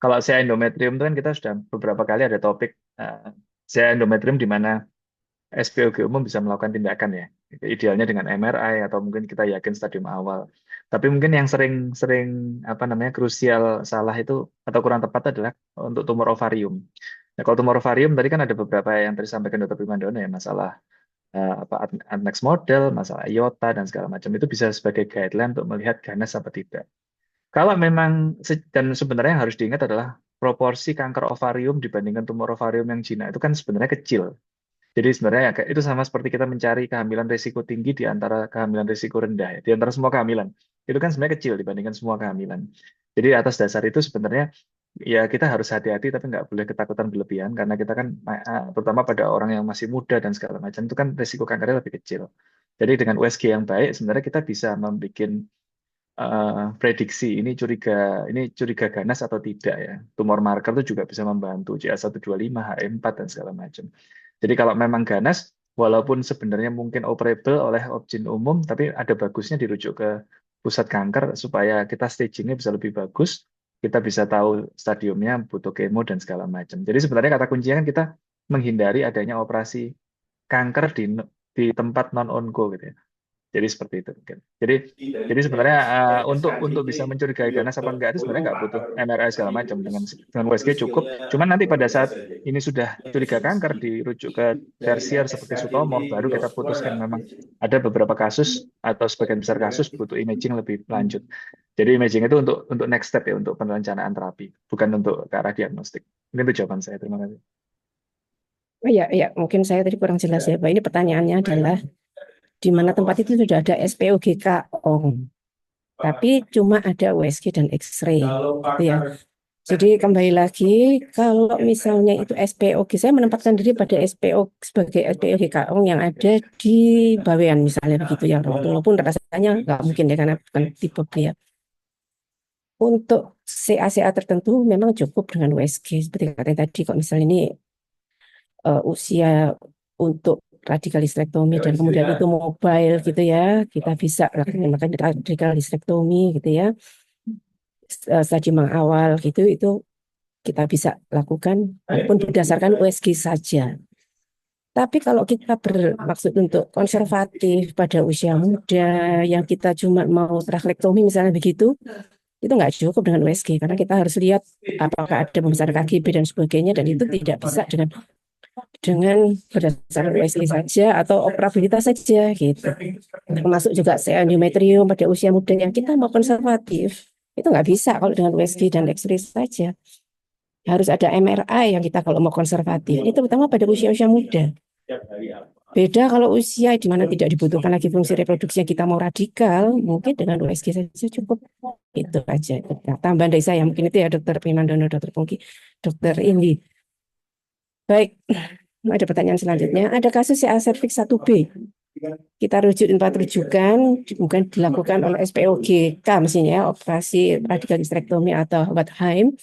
Kalau CA endometrium itu kan kita sudah beberapa kali ada topik CA endometrium di mana SPOG umum bisa melakukan tindakan ya. Idealnya dengan MRI atau mungkin kita yakin stadium awal. Tapi mungkin yang sering apa namanya krusial salah itu atau kurang tepat adalah untuk tumor ovarium. Nah, kalau tumor ovarium tadi kan ada beberapa yang tadi sampaikan Dr. Primandono ya, masalah apa Adnex model, masalah IOTA dan segala macam itu bisa sebagai guideline untuk melihat ganas apa tidak. Kalau memang dan sebenarnya yang harus diingat adalah proporsi kanker ovarium dibandingkan tumor ovarium yang jinak itu kan sebenarnya kecil. Jadi sebenarnya itu sama seperti kita mencari kehamilan risiko tinggi di antara kehamilan risiko rendah ya. Di antara semua kehamilan. Itu kan sebenarnya kecil dibandingkan semua kehamilan. Jadi atas dasar itu sebenarnya ya kita harus hati-hati tapi nggak boleh ketakutan berlebihan karena kita kan terutama pada orang yang masih muda dan segala macam itu kan risiko kankernya lebih kecil. Jadi dengan USG yang baik sebenarnya kita bisa membuat prediksi ini curiga ganas atau tidak ya. Tumor marker itu juga bisa membantu CA125, HM4 dan segala macam. Jadi kalau memang ganas, walaupun sebenarnya mungkin operable oleh objin umum, tapi ada bagusnya dirujuk ke pusat kanker supaya kita stagingnya bisa lebih bagus, kita bisa tahu stadiumnya, butuh kemo dan segala macam. Jadi sebenarnya kata kuncinya kan kita menghindari adanya operasi kanker di tempat non-onco gitu ya. Jadi seperti itu mungkin. Jadi sebenarnya untuk bisa mencurigai ganas apa enggak itu sebenarnya nggak butuh MRI segala macam, dengan USG cukup. Cuman nanti pada saat ini sudah curiga kanker dirujuk ke tersier seperti Sutomo, baru kita putuskan memang ada beberapa kasus atau sebagian besar kasus butuh imaging lebih lanjut. Jadi imaging itu untuk next step ya, untuk perencanaan terapi, bukan untuk ke arah diagnostik. Mungkin itu jawaban saya. Terima kasih. Oh ya, ya, mungkin saya tadi kurang jelas ya, Pak. Ini pertanyaannya adalah di mana tempat itu sudah ada SPOGK-ONG, tapi cuma ada USG dan X-ray, gitu ya. Jadi kembali lagi, kalau misalnya itu SPOG, saya menempatkan diri pada SPO sebagai SPOGK-ONG yang ada di Bawean misalnya begitu ya, walaupun rasanya nggak mungkin ya karena bukan tipe beliau. Untuk CA-CA tertentu memang cukup dengan USG seperti katanya tadi. Kok misalnya ini usia untuk radikalistektomi dan kemudian itu mobile gitu ya, kita bisa lakukan radikalistektomi gitu ya, stadium yang awal gitu, itu kita bisa lakukan walaupun berdasarkan USG saja. Tapi kalau kita bermaksud untuk konservatif pada usia muda yang kita cuma mau trachektomi misalnya begitu, itu nggak cukup dengan USG karena kita harus lihat apakah ada pembesaran KGB dan sebagainya, dan itu tidak bisa dengan berdasarkan USG saja atau operabilitas saja gitu. Termasuk juga endometrium pada usia muda yang kita mau konservatif, itu nggak bisa kalau dengan USG dan X-ray saja. Harus ada MRI yang kita kalau mau konservatif, itu terutama pada usia-usia muda. Beda kalau usia di mana tidak dibutuhkan lagi fungsi reproduksi yang kita mau radikal, mungkin dengan USG saja cukup. Itu aja. Nah, tambahan dari saya, mungkin itu ya Dokter Primandono, Dokter Pungki, Dokter Indi. Baik, ada pertanyaan selanjutnya. Ada kasus CA cervix 1B. Kita rujuk tempat rujukan, mungkin dilakukan oleh SPOGK mestinya ya, operasi radikalistektomi atau Wertheim.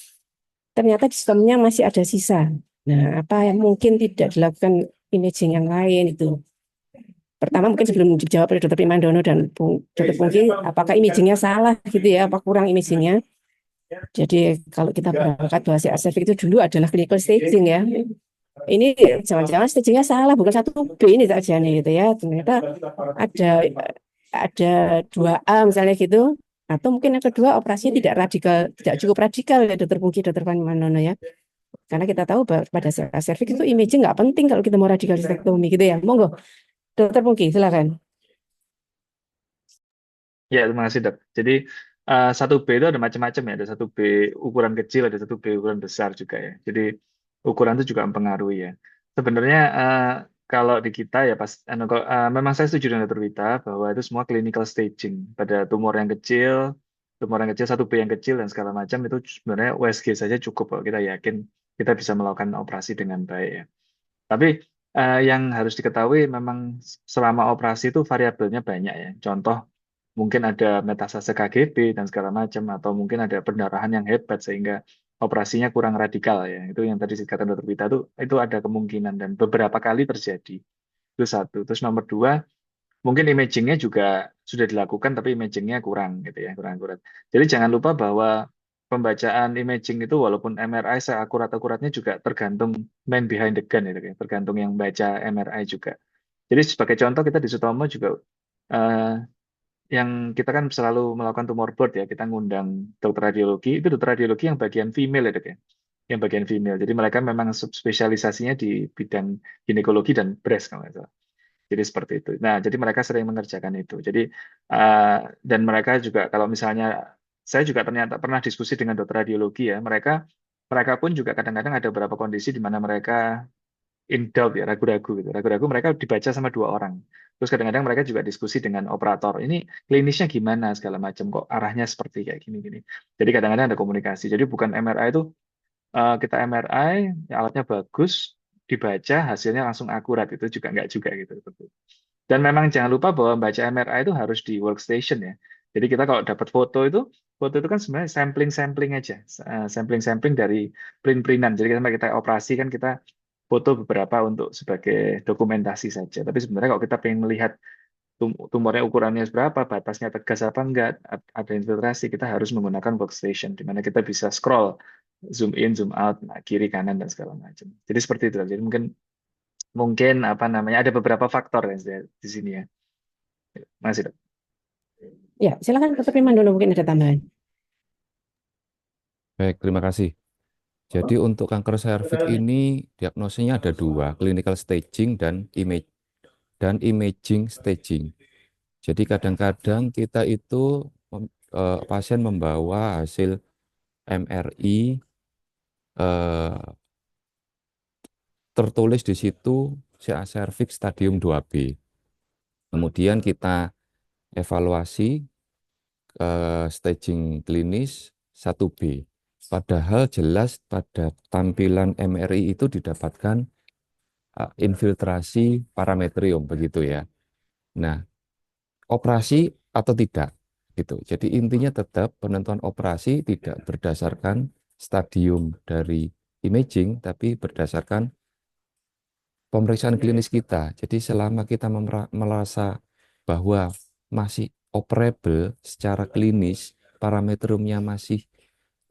Ternyata di sistemnya masih ada sisa. Nah, apa yang mungkin tidak dilakukan imaging yang lain itu? Pertama mungkin sebelum dijawab oleh Dokter Primandono dan Dokter Pungki, apakah imagingnya salah gitu ya, apa kurang imagingnya? Jadi kalau kita berangkat bahwa CA cervix itu dulu adalah clinical staging ya. Ini jangan-jangan stagingnya salah, bukan 1B ini saja nih gitu ya. Ternyata ada 2A misalnya gitu, atau mungkin yang kedua operasinya tidak radikal, tidak cukup radikal ya Dokter Pungki, Dokter Primandono ya. Karena kita tahu bahwa pada cervix itu imaging nggak penting kalau kita mau radikalistektomi gitu ya. Monggo, Dokter Pungki, silakan. Ya, terima kasih, Dok. Jadi 1B itu ada macam-macam ya. Ada 1B ukuran kecil, ada 1B ukuran besar juga ya. Jadi ukuran itu juga mempengaruhi ya. Sebenarnya kalau di kita ya memang saya setuju dengan Dr. Wita bahwa itu semua clinical staging. Pada tumor yang kecil 1B yang kecil dan segala macam itu sebenarnya USG saja cukup kalau kita yakin kita bisa melakukan operasi dengan baik ya. Tapi yang harus diketahui memang selama operasi itu variabelnya banyak ya. Contoh mungkin ada metastase KGB dan segala macam, atau mungkin ada pendarahan yang hebat sehingga operasinya kurang radikal ya. Itu yang tadi dikatakan Dr. Vita itu ada kemungkinan dan beberapa kali terjadi. Itu satu. Terus nomor dua, mungkin imagingnya juga sudah dilakukan tapi imagingnya kurang gitu ya, kurang akurat. Jadi jangan lupa bahwa pembacaan imaging itu walaupun MRI seakurat-akuratnya juga tergantung man behind the gun gitu ya, tergantung yang baca MRI juga. Jadi sebagai contoh kita di Sutomo juga yang kita kan selalu melakukan tumor board ya, kita ngundang dokter radiologi, itu dokter radiologi yang bagian female ya dok ya, yang bagian female. Jadi mereka memang subspesialisasinya di bidang ginekologi dan breast kalau nggak salah. Jadi seperti itu. Nah, jadi mereka sering mengerjakan itu. Jadi dan mereka juga kalau misalnya saya juga ternyata pernah diskusi dengan dokter radiologi ya, mereka pun juga kadang-kadang ada beberapa kondisi di mana mereka in doubt ya, ragu-ragu gitu. Ragu-ragu mereka dibaca sama dua orang. Terus kadang-kadang mereka juga diskusi dengan operator. Ini klinisnya gimana segala macam, kok arahnya seperti kayak gini-gini. Jadi kadang-kadang ada komunikasi. Jadi bukan MRI itu kita MRI, ya alatnya bagus, dibaca hasilnya langsung akurat, itu juga nggak juga gitu. Dan memang jangan lupa bahwa membaca MRI itu harus di workstation ya. Jadi kita kalau dapat foto itu kan sebenarnya sampling aja, sampling dari print-printan. Jadi kita operasi kan kita foto beberapa untuk sebagai dokumentasi saja. Tapi sebenarnya kalau kita pengen melihat tumornya ukurannya berapa, batasnya tegas apa enggak, ada infiltrasi, kita harus menggunakan workstation, di mana kita bisa scroll, zoom in, zoom out, nah, kiri, kanan, dan segala macam. Jadi seperti itu. Jadi mungkin apa namanya, ada beberapa faktor ya di sini ya. Masih, Dok. Ya, silakan Dr. Primandono mungkin ada tambahan. Baik, terima kasih. Jadi untuk kanker serviks ini diagnosisnya ada dua, clinical staging dan imaging staging. Jadi kadang-kadang kita itu pasien membawa hasil MRI tertulis di situ CA cervix stadium 2B. Kemudian kita evaluasi staging klinis 1B. Padahal jelas pada tampilan MRI itu didapatkan infiltrasi parametrium begitu ya. Nah, operasi atau tidak gitu. Jadi intinya tetap penentuan operasi tidak berdasarkan stadium dari imaging tapi berdasarkan pemeriksaan klinis kita. Jadi selama kita merasa bahwa masih operable secara klinis, parameterumnya masih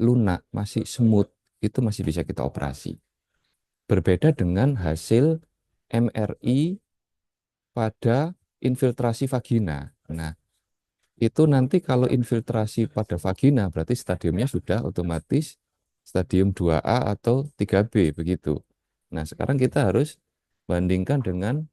lunak, masih smooth, itu masih bisa kita operasi. Berbeda dengan hasil MRI pada infiltrasi vagina. Nah, itu nanti kalau infiltrasi pada vagina berarti stadiumnya sudah otomatis stadium 2A atau 3B begitu. Nah, sekarang kita harus bandingkan dengan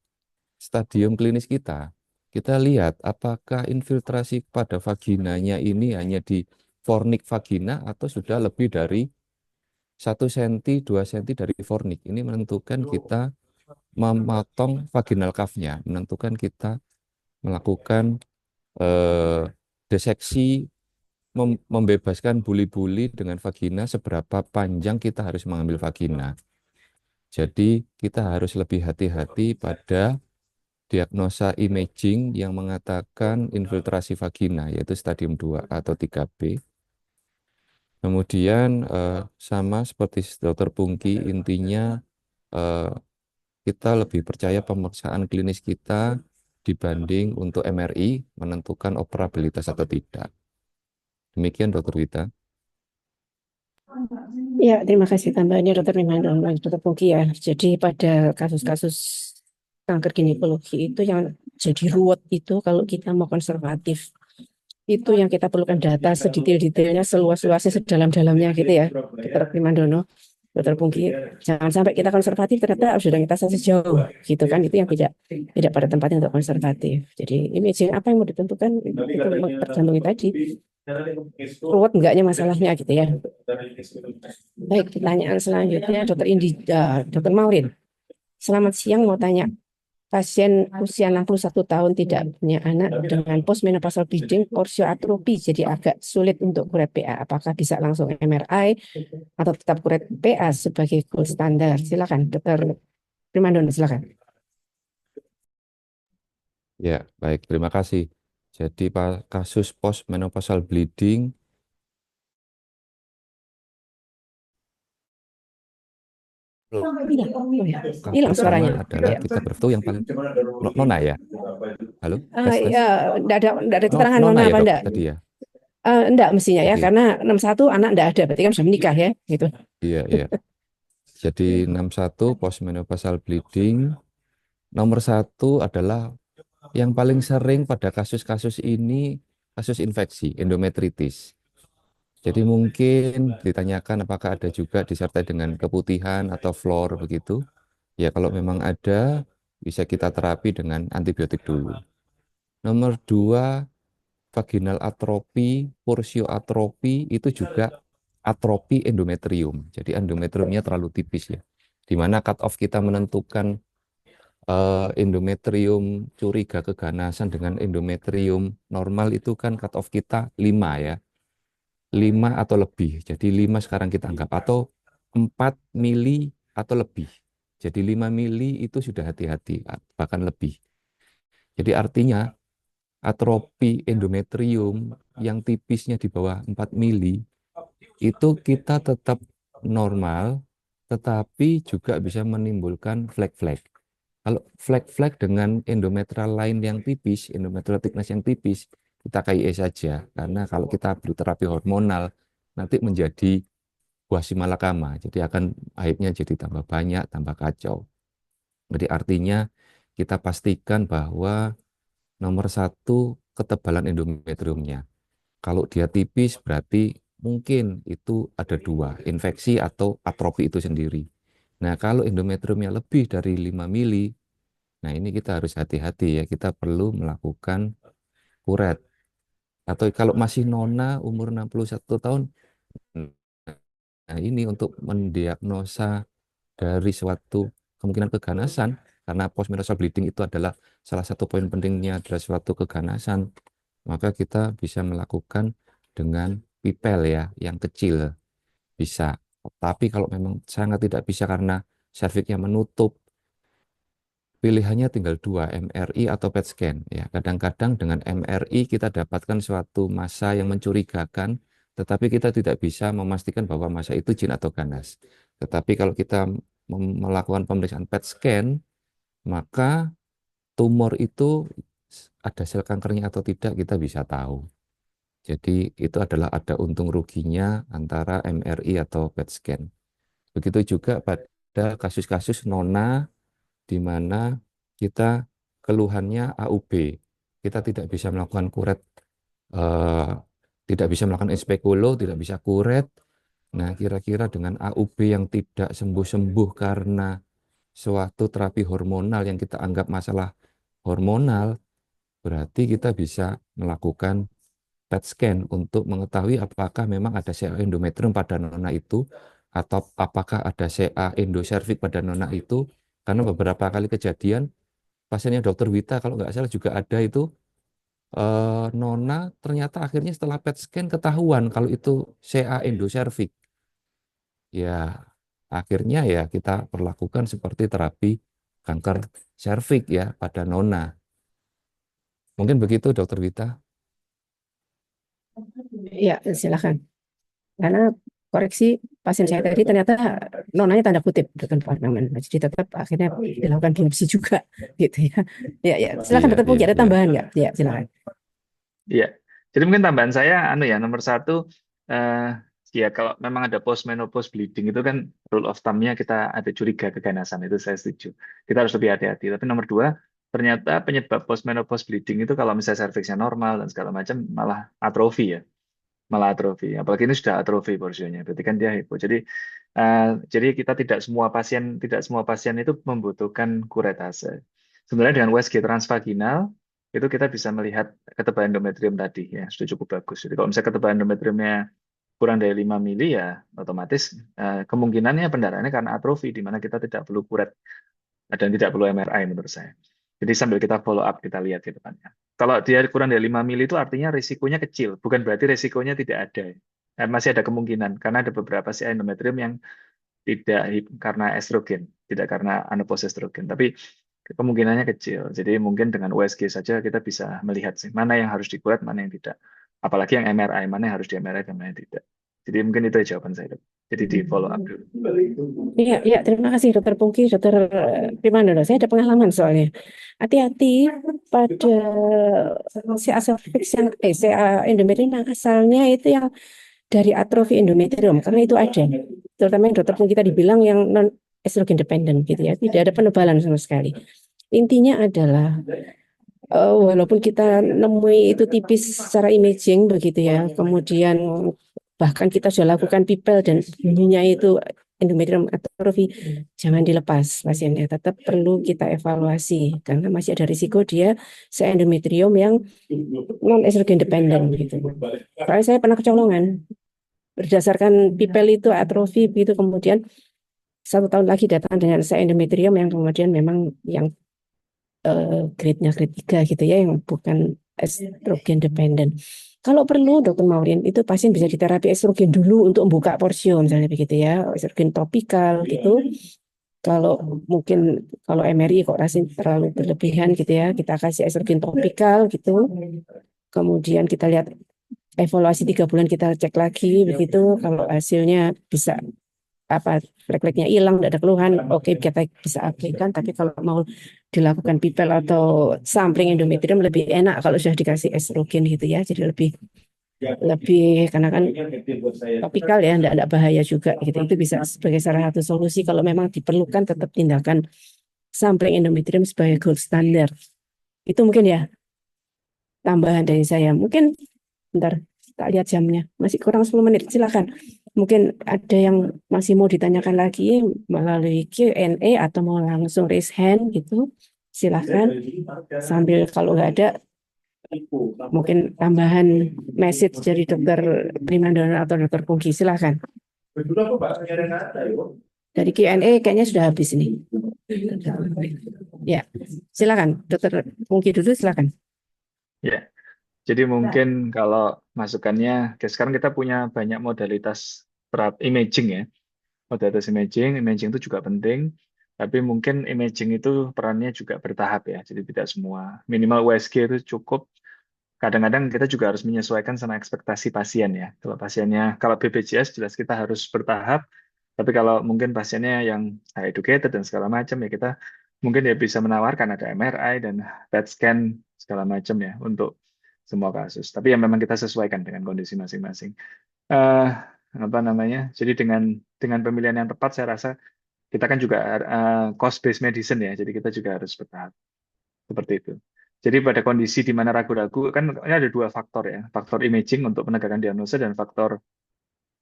stadium klinis kita. Kita lihat apakah infiltrasi pada vaginanya ini hanya di fornik vagina atau sudah lebih dari 1 cm, 2 cm dari fornik. Ini menentukan kita memotong vaginal cuff-nya, menentukan kita melakukan deseksi, membebaskan buli-buli dengan vagina, seberapa panjang kita harus mengambil vagina. Jadi kita harus lebih hati-hati pada diagnosa imaging yang mengatakan infiltrasi vagina, yaitu stadium 2 atau 3B. Kemudian sama seperti Dr. Pungki, intinya kita lebih percaya pemeriksaan klinis kita dibanding untuk MRI menentukan operabilitas atau tidak. Demikian Dr. Wita. Ya, terima kasih tambahannya Dr. Primandono dan Dr. Pungki ya. Jadi pada kasus-kasus kanker ginekologi itu yang jadi ruwet itu kalau kita mau konservatif. Itu yang kita perlukan data sedetail-detailnya, seluas-luasnya, sedalam-dalamnya gitu ya, Dr. Primandono, Dr. Pungki. Jangan sampai kita konservatif ternyata sudah kita sejauh gitu kan, itu yang tidak pada tempatnya untuk konservatif. Jadi imaging apa yang mau ditentukan itu tergantung tadi ruwet enggaknya masalahnya gitu ya. Baik, pertanyaan selanjutnya Dr. Dr. Maureen. Selamat siang, mau tanya. Pasien usia 61 tahun tidak punya anak dengan postmenopausal bleeding, porsioatropi, jadi agak sulit untuk kuret PA. Apakah bisa langsung MRI atau tetap kuret PA sebagai gold standar? Silakan, Dr. Primandono, silakan. Ya, baik, terima kasih. Jadi kasus postmenopausal bleeding Hilang suaranya. adalah kita berfoto yang paling nona ya. Halo? Ya, enggak ada keterangan nona nona ya, apa Dok, enggak? tadi ya. Enggak mestinya ya, Oke. karena 61 anak enggak ada, berarti kan sudah menikah ya, gitu. Iya, iya. Jadi 61 postmenopausal bleeding. Nomor 1 adalah yang paling sering pada kasus-kasus ini kasus infeksi endometritis. Jadi mungkin ditanyakan apakah ada juga disertai dengan keputihan atau flor begitu. Ya kalau memang ada bisa kita terapi dengan antibiotik dulu. Nomor 2, vaginal atropi, porsioatropi itu juga atropi endometrium. Jadi endometriumnya terlalu tipis ya. Di mana cut off kita menentukan endometrium curiga keganasan dengan endometrium normal itu kan cut off kita 5 ya. 5 atau lebih. Jadi 5 sekarang kita anggap atau 4 mili atau lebih. Jadi 5 mili itu sudah hati-hati, bahkan lebih. Jadi artinya atropi endometrium yang tipisnya di bawah 4 mili itu kita tetap normal, tetapi juga bisa menimbulkan flek-flek. Kalau flek-flek dengan endometrial lain yang tipis, endometrial thickness yang tipis, kita KIE saja. Karena kalau kita beri terapi hormonal, nanti menjadi buah si malakama. Jadi akan akhirnya jadi tambah banyak, tambah kacau. Jadi artinya kita pastikan bahwa Nomor satu, ketebalan endometriumnya. Kalau dia tipis berarti mungkin itu ada dua, infeksi atau atrofi itu sendiri. Nah, kalau endometriumnya lebih dari 5 mili, nah ini kita harus hati-hati ya, kita perlu melakukan kuret. Atau kalau masih nona umur 61 tahun, nah ini untuk mendiagnosa dari suatu kemungkinan keganasan, karena postmenopausal bleeding itu adalah salah satu poin pentingnya adalah suatu keganasan, maka kita bisa melakukan dengan pipel ya, yang kecil bisa. Tapi kalau memang sangat tidak bisa karena serviknya menutup, pilihannya tinggal dua, MRI atau PET scan. Ya, kadang-kadang dengan MRI kita dapatkan suatu massa yang mencurigakan, tetapi kita tidak bisa memastikan bahwa massa itu jin atau ganas. Tetapi kalau kita melakukan pemeriksaan PET scan, maka tumor itu ada sel kankernya atau tidak kita bisa tahu. Jadi itu adalah ada untung ruginya antara MRI atau PET scan. Begitu juga pada kasus-kasus nona di mana kita keluhannya AUB. Kita tidak bisa melakukan kuret, eh, tidak bisa melakukan spekulo, tidak bisa kuret. Nah, kira-kira dengan AUB yang tidak sembuh-sembuh karena suatu terapi hormonal yang kita anggap masalah hormonal, berarti kita bisa melakukan PET scan untuk mengetahui apakah memang ada CA endometrium pada nona itu atau apakah ada CA endoservix pada nona itu, karena beberapa kali kejadian pasiennya dokter Wita kalau nggak salah juga ada itu, nona ternyata akhirnya setelah PET scan ketahuan kalau itu CA endoservix. Ya, akhirnya ya kita perlakukan seperti terapi kanker serviks ya pada nona. Mungkin begitu Dokter Wita. Ya, silakan. Karena koreksi pasien saya tadi ternyata nonanya tanda kutip bukan Parnamen. Jadi tetap akhirnya dilakukan biopsi juga gitu ya. Ya, ya. Silakan Iya, Dokter Pungki, iya, ada iya. tambahan nggak? Ya, silakan. Iya. Jadi mungkin tambahan saya, ya, nomor satu, ya kalau memang ada postmenopause bleeding itu kan rule of thumb-nya kita ada curiga keganasan, itu saya setuju. Kita harus lebih hati-hati. Tapi nomor dua, ternyata penyebab postmenopause bleeding itu kalau misalnya serviksnya normal dan segala macam malah atrofi ya, malah atrofi. Apalagi ini sudah atrofi porsinya, berarti kan dia hipo. Jadi kita tidak semua pasien itu membutuhkan kuretase. Sebenarnya dengan USG transvaginal itu kita bisa melihat ketebalan endometrium tadi ya sudah cukup bagus. Jadi kalau misalnya ketebalan endometriumnya kurang dari 5 mili ya otomatis kemungkinannya pendarahannya karena atrofi di mana kita tidak perlu kuret dan tidak perlu MRI menurut saya. Jadi sambil kita follow up kita lihat ke depannya. Kalau dia kurang dari 5 mili itu artinya risikonya kecil, bukan berarti risikonya tidak ada. Masih ada kemungkinan karena ada beberapa CA endometrium yang tidak karena estrogen, tidak karena anopause estrogen, tapi kemungkinannya kecil. Jadi mungkin dengan USG saja kita bisa melihat sih mana yang harus dikuret, mana yang tidak. Apalagi yang MRI, mana yang harus di MRI dan mana yang tidak. Jadi mungkin itu jawaban saya. Jadi di follow up dulu. Iya, iya, terima kasih Dokter Pungki, Dokter Primandono. Saya ada pengalaman soalnya. Hati-hati pada CA cervix yang CA endometrium yang asalnya itu yang dari atrofi endometrium karena itu ada. Terutama yang Dokter Pungki tadi bilang yang non estrogen dependent gitu ya, tidak ada penebalan sama sekali. Intinya adalah walaupun kita nemui itu tipis secara imaging begitu ya, kemudian bahkan kita sudah lakukan pipel dan bunyinya itu endometrium atrofi, jangan dilepas pasiennya, tetap perlu kita evaluasi karena masih ada risiko dia se-endometrium yang non estrogen dependent gitu. Soalnya saya pernah kecolongan berdasarkan pipel itu atrofi begitu, kemudian 1 tahun lagi datang dengan se-endometrium yang kemudian memang yang grade-nya grade 3 gitu ya, yang bukan estrogen dependent. Kalau perlu Dokter Maureen itu pasien bisa diterapi estrogen dulu untuk membuka porsio misalnya begitu ya, estrogen topikal gitu. Kalau mungkin kalau MRI kok rasanya terlalu berlebihan gitu ya, kita kasih estrogen topikal gitu. Kemudian kita lihat evaluasi 3 bulan, kita cek lagi begitu. Kalau hasilnya bisa flek-fleknya hilang, tidak ada keluhan, oke, kita bisa aplikasikan. Tapi kalau mau dilakukan pipel atau sampling endometrium lebih enak kalau sudah dikasih estrogen gitu ya, jadi lebih karena kan topikal ya, tidak bahaya juga gitu. Itu bisa sebagai salah satu solusi kalau memang diperlukan tetap tindakan sampling endometrium sebagai gold standard. Itu mungkin ya tambahan dari saya. Mungkin bentar, tak lihat jamnya. Masih kurang 10 menit, silakan. Mungkin ada yang masih mau ditanyakan lagi melalui Q&A atau mau langsung raise hand gitu. Silakan. Sambil kalau nggak ada, mungkin tambahan message dari Dokter Primandono atau Dokter Pungki. Silakan. Dari Q&A kayaknya sudah habis ini. Ya, silakan. Dokter Pungki dulu, silakan. Ya, jadi mungkin kalau masukannya, sekarang kita punya banyak modalitas imaging ya. Modalitas imaging itu juga penting, tapi mungkin imaging itu perannya juga bertahap ya. Jadi tidak semua. Minimal USG itu cukup. Kadang-kadang kita juga harus menyesuaikan sama ekspektasi pasien ya. Kalau BPJS jelas kita harus bertahap, tapi kalau mungkin pasiennya yang high educated dan segala macam ya kita mungkin ya bisa menawarkan ada MRI dan PET scan segala macam ya untuk semua kasus. Tapi yang memang kita sesuaikan dengan kondisi masing-masing. Eh apa namanya? Jadi dengan pemilihan yang tepat saya rasa kita kan juga cost based medicine ya. Jadi kita juga harus bertahap seperti itu. Jadi pada kondisi di mana ragu-ragu kan ini ada dua faktor ya, faktor imaging untuk penegakan diagnosa dan faktor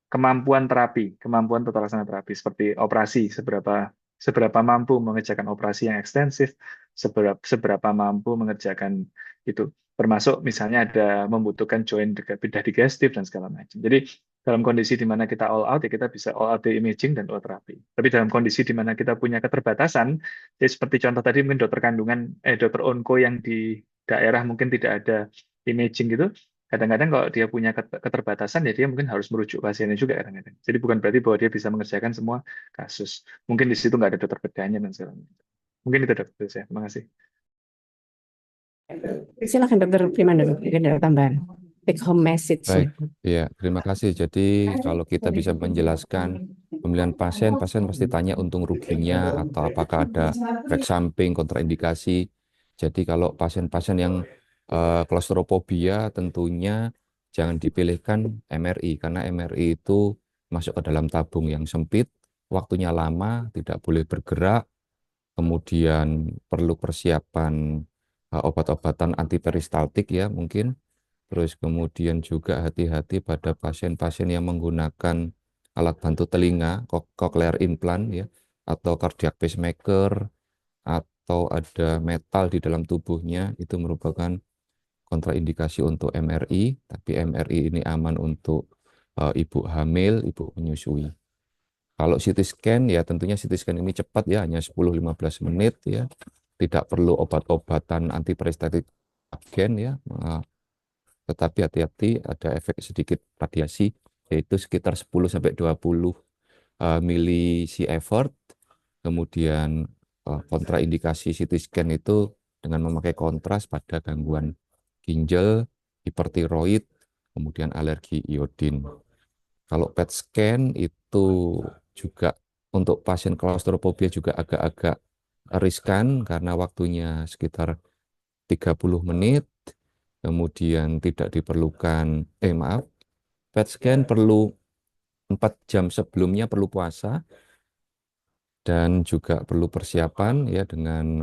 kemampuan terapi, kemampuan tata laksana terapi seperti operasi, seberapa mampu mengerjakan operasi yang ekstensif, seberapa mampu mengerjakan itu, termasuk misalnya ada membutuhkan joint bedah digestif dan segala macam. Jadi dalam kondisi di mana kita all out ya kita bisa all out di imaging dan all terapi. Tapi dalam kondisi di mana kita punya keterbatasan, jadi seperti contoh tadi mungkin dokter onko yang di daerah mungkin tidak ada imaging gitu, kadang-kadang kalau dia punya keterbatasan ya dia mungkin harus merujuk pasiennya juga kadang-kadang. Jadi bukan berarti bahwa dia bisa mengerjakan semua kasus. Mungkin di situ nggak ada dokter bedanya dan segala macam. Mungkin itu dokter saya. Terima kasih. Silakan Dokter Primandono, mungkin ada tambahan. Take home message. Baik, ya, terima kasih. Jadi kalau kita bisa menjelaskan pemilihan pasien pasti tanya untung ruginya atau apakah ada efek samping, kontraindikasi. Jadi kalau pasien-pasien yang klaustrofobia tentunya jangan dipilihkan MRI karena MRI itu masuk ke dalam tabung yang sempit, waktunya lama, tidak boleh bergerak, kemudian perlu persiapan obat-obatan antiperistaltik ya mungkin. Terus kemudian juga hati-hati pada pasien-pasien yang menggunakan alat bantu telinga, cochlear implant ya, atau cardiac pacemaker, atau ada metal di dalam tubuhnya, itu merupakan kontraindikasi untuk MRI, tapi MRI ini aman untuk ibu hamil, ibu menyusui. Kalau CT scan ya tentunya CT scan ini cepat ya, hanya 10-15 menit ya, tidak perlu obat-obatan antiperistaltik agen ya, tetapi hati-hati ada efek sedikit radiasi yaitu sekitar 10-20 milisievert. Kemudian kontraindikasi CT scan itu dengan memakai kontras pada gangguan ginjal, hipertiroid, kemudian alergi iodin. Kalau PET scan itu juga untuk pasien klaustrofobia juga agak-agak riskan karena waktunya sekitar 30 menit. Kemudian tidak diperlukan, PET scan perlu 4 jam sebelumnya perlu puasa dan juga perlu persiapan ya dengan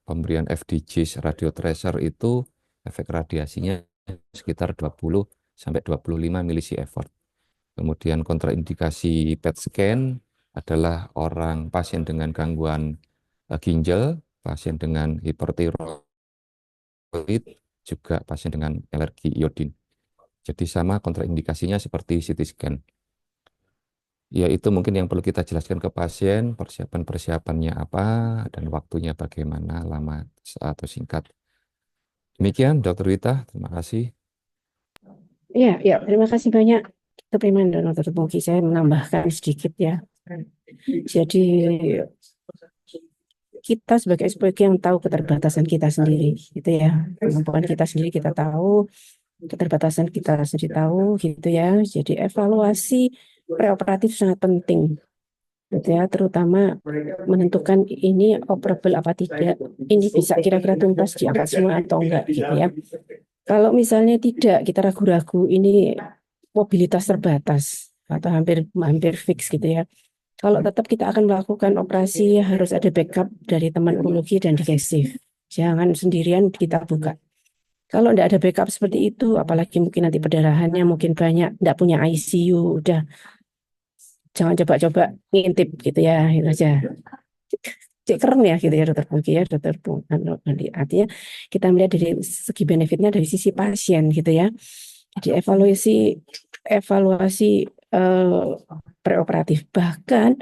pemberian FDG radiotracer itu efek radiasinya sekitar 20-25 milisievert. Kemudian kontraindikasi PET scan adalah orang pasien dengan gangguan ginjal, pasien dengan hipertiroid, juga pasien dengan alergi iodin. Jadi sama kontraindikasinya seperti CT scan. Ya itu mungkin yang perlu kita jelaskan ke pasien, persiapan-persiapannya apa, dan waktunya bagaimana, lama atau singkat. Demikian Dr. Wita, terima kasih. Ya, terima kasih banyak Dokter Primandono, Dokter Pungki. Saya menambahkan sedikit ya. Jadi kita sebagai SPG yang tahu keterbatasan kita sendiri, gitu ya. Kemampuan kita sendiri kita tahu, keterbatasan kita sendiri tahu, gitu ya. Jadi evaluasi preoperatif sangat penting, gitu ya. Terutama menentukan ini operable apa tidak, ini bisa kira-kira tuntas diangkat semua atau enggak, gitu ya. Kalau misalnya tidak, kita ragu-ragu, ini mobilitas terbatas atau hampir fix, gitu ya. Kalau tetap kita akan melakukan operasi, harus ada backup dari teman urologi dan digestif. Jangan sendirian kita buka. Kalau tidak ada backup seperti itu, apalagi mungkin nanti perdarahannya mungkin banyak, tidak punya ICU, udah jangan coba-coba ngintip gitu ya, itu aja. Cek keren ya gitu ya dokter Pungki ya, dokter Pungki. Artinya kita melihat dari segi benefitnya dari sisi pasien gitu ya. Jadi evaluasi preoperatif, bahkan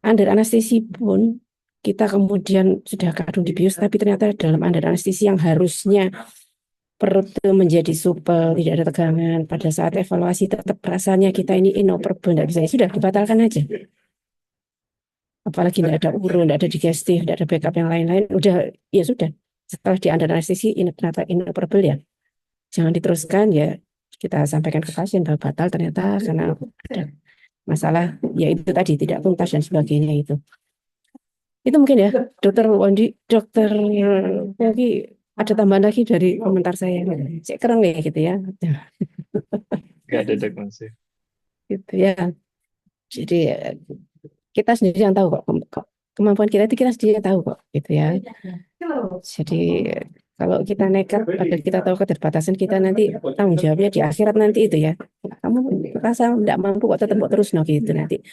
under anestesi pun kita kemudian sudah kadung dibius, tapi ternyata dalam under anestesi yang harusnya perut menjadi supel, tidak ada tegangan, pada saat evaluasi tetap rasanya kita ini inoperable, tidak bisa, sudah dibatalkan aja. Apalagi tidak ada urun, tidak ada digestif, tidak ada backup yang lain-lain, udah ya sudah. Setelah di under anestesi ternyata inoperable ya, jangan diteruskan ya, kita sampaikan ke pasien bahwa batal ternyata karena ada masalah, ya itu tadi tidak tuntas dan sebagainya itu. Itu mungkin ya, dokter Wandi, dokter lagi. Ada tambahan lagi dari komentar saya. Cek keren ya gitu ya. Nggak ada dok masih. Gitu ya. Jadi kita sendiri yang tahu kok. Kemampuan kita itu kita sendiri yang tahu kok. Gitu ya. Jadi kalau kita nekat, padahal kita tahu keterbatasan kita, nanti tanggung jawabnya di akhirat nanti itu ya. Kamu rasa tidak mampu kok tetap terus gitu nanti.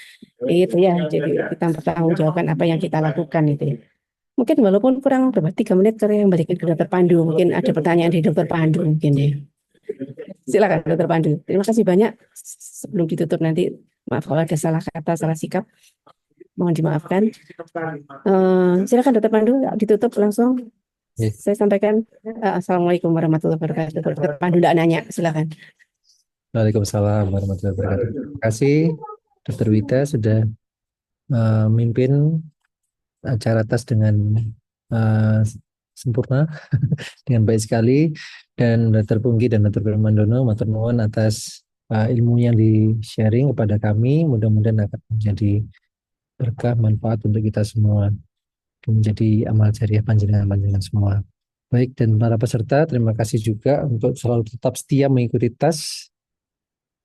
Itu ya. Jadi kita bertanggung jawabkan apa yang kita lakukan itu ya. Mungkin walaupun kurang berapa 3 menit yang balikin ke dokter Pandu, mungkin ada pertanyaan di dokter Pandu mungkin ya. Silakan dokter Pandu. Terima kasih banyak. Sebelum ditutup nanti, maaf kalau ada salah kata, salah sikap, mohon dimaafkan. Silakan dokter Pandu, ditutup langsung. Saya sampaikan Assalamualaikum warahmatullahi wabarakatuh. Dokter Pandu tidak nanya, silakan. Waalaikumsalam warahmatullahi wabarakatuh. Terima kasih Dr. Wita sudah memimpin acara tas dengan sempurna dengan baik sekali, dan Dr. Pungki dan Dr. Pramandono matur nuwun atas ilmu yang di-sharing kepada kami. Mudah-mudahan akan menjadi berkah manfaat untuk kita semua dan menjadi amal jariah panjenengan semua. Baik, dan para peserta terima kasih juga untuk selalu tetap setia mengikuti tas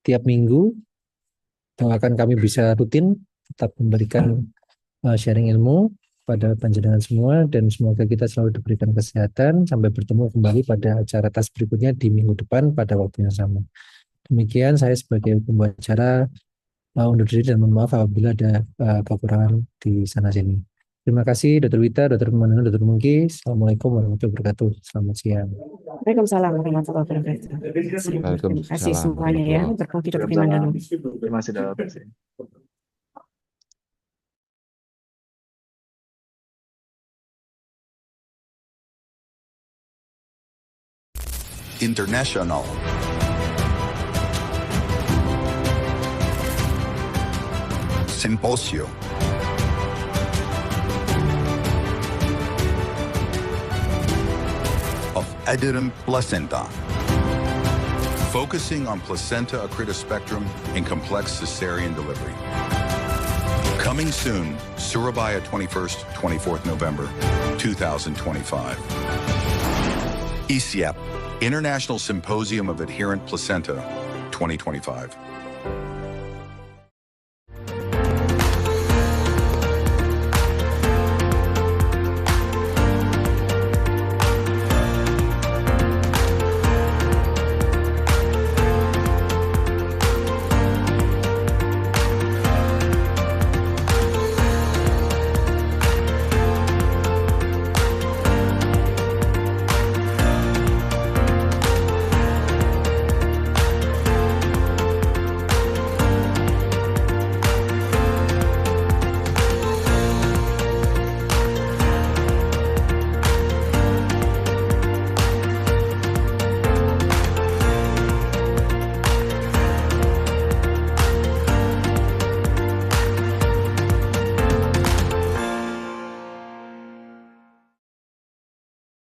tiap minggu. Doakan kami bisa rutin tetap memberikan sharing ilmu pada panjenengan semua, dan semoga kita selalu diberikan kesehatan. Sampai bertemu kembali pada acara tas berikutnya di minggu depan pada waktu yang sama. Demikian saya sebagai pembaca undur diri dan mohon maaf apabila ada kekurangan di sana sini. Terima kasih Dr. Wita, Dr. Pramandono, Dr. Pungki. Assalamualaikum warahmatullahi wabarakatuh. Selamat siang. Waalaikumsalam warahmatullahi wabarakatuh. Terima kasih semuanya ya, Dr. Pungki, Dr. Pramandono. Terima kasih dok. International. Symposio. Of Adherent Placenta. Focusing on placenta accreta spectrum and complex cesarean delivery. Coming soon, Surabaya 21st, 24th November, 2025. ISIAP, International Symposium of Adherent Placenta, 2025.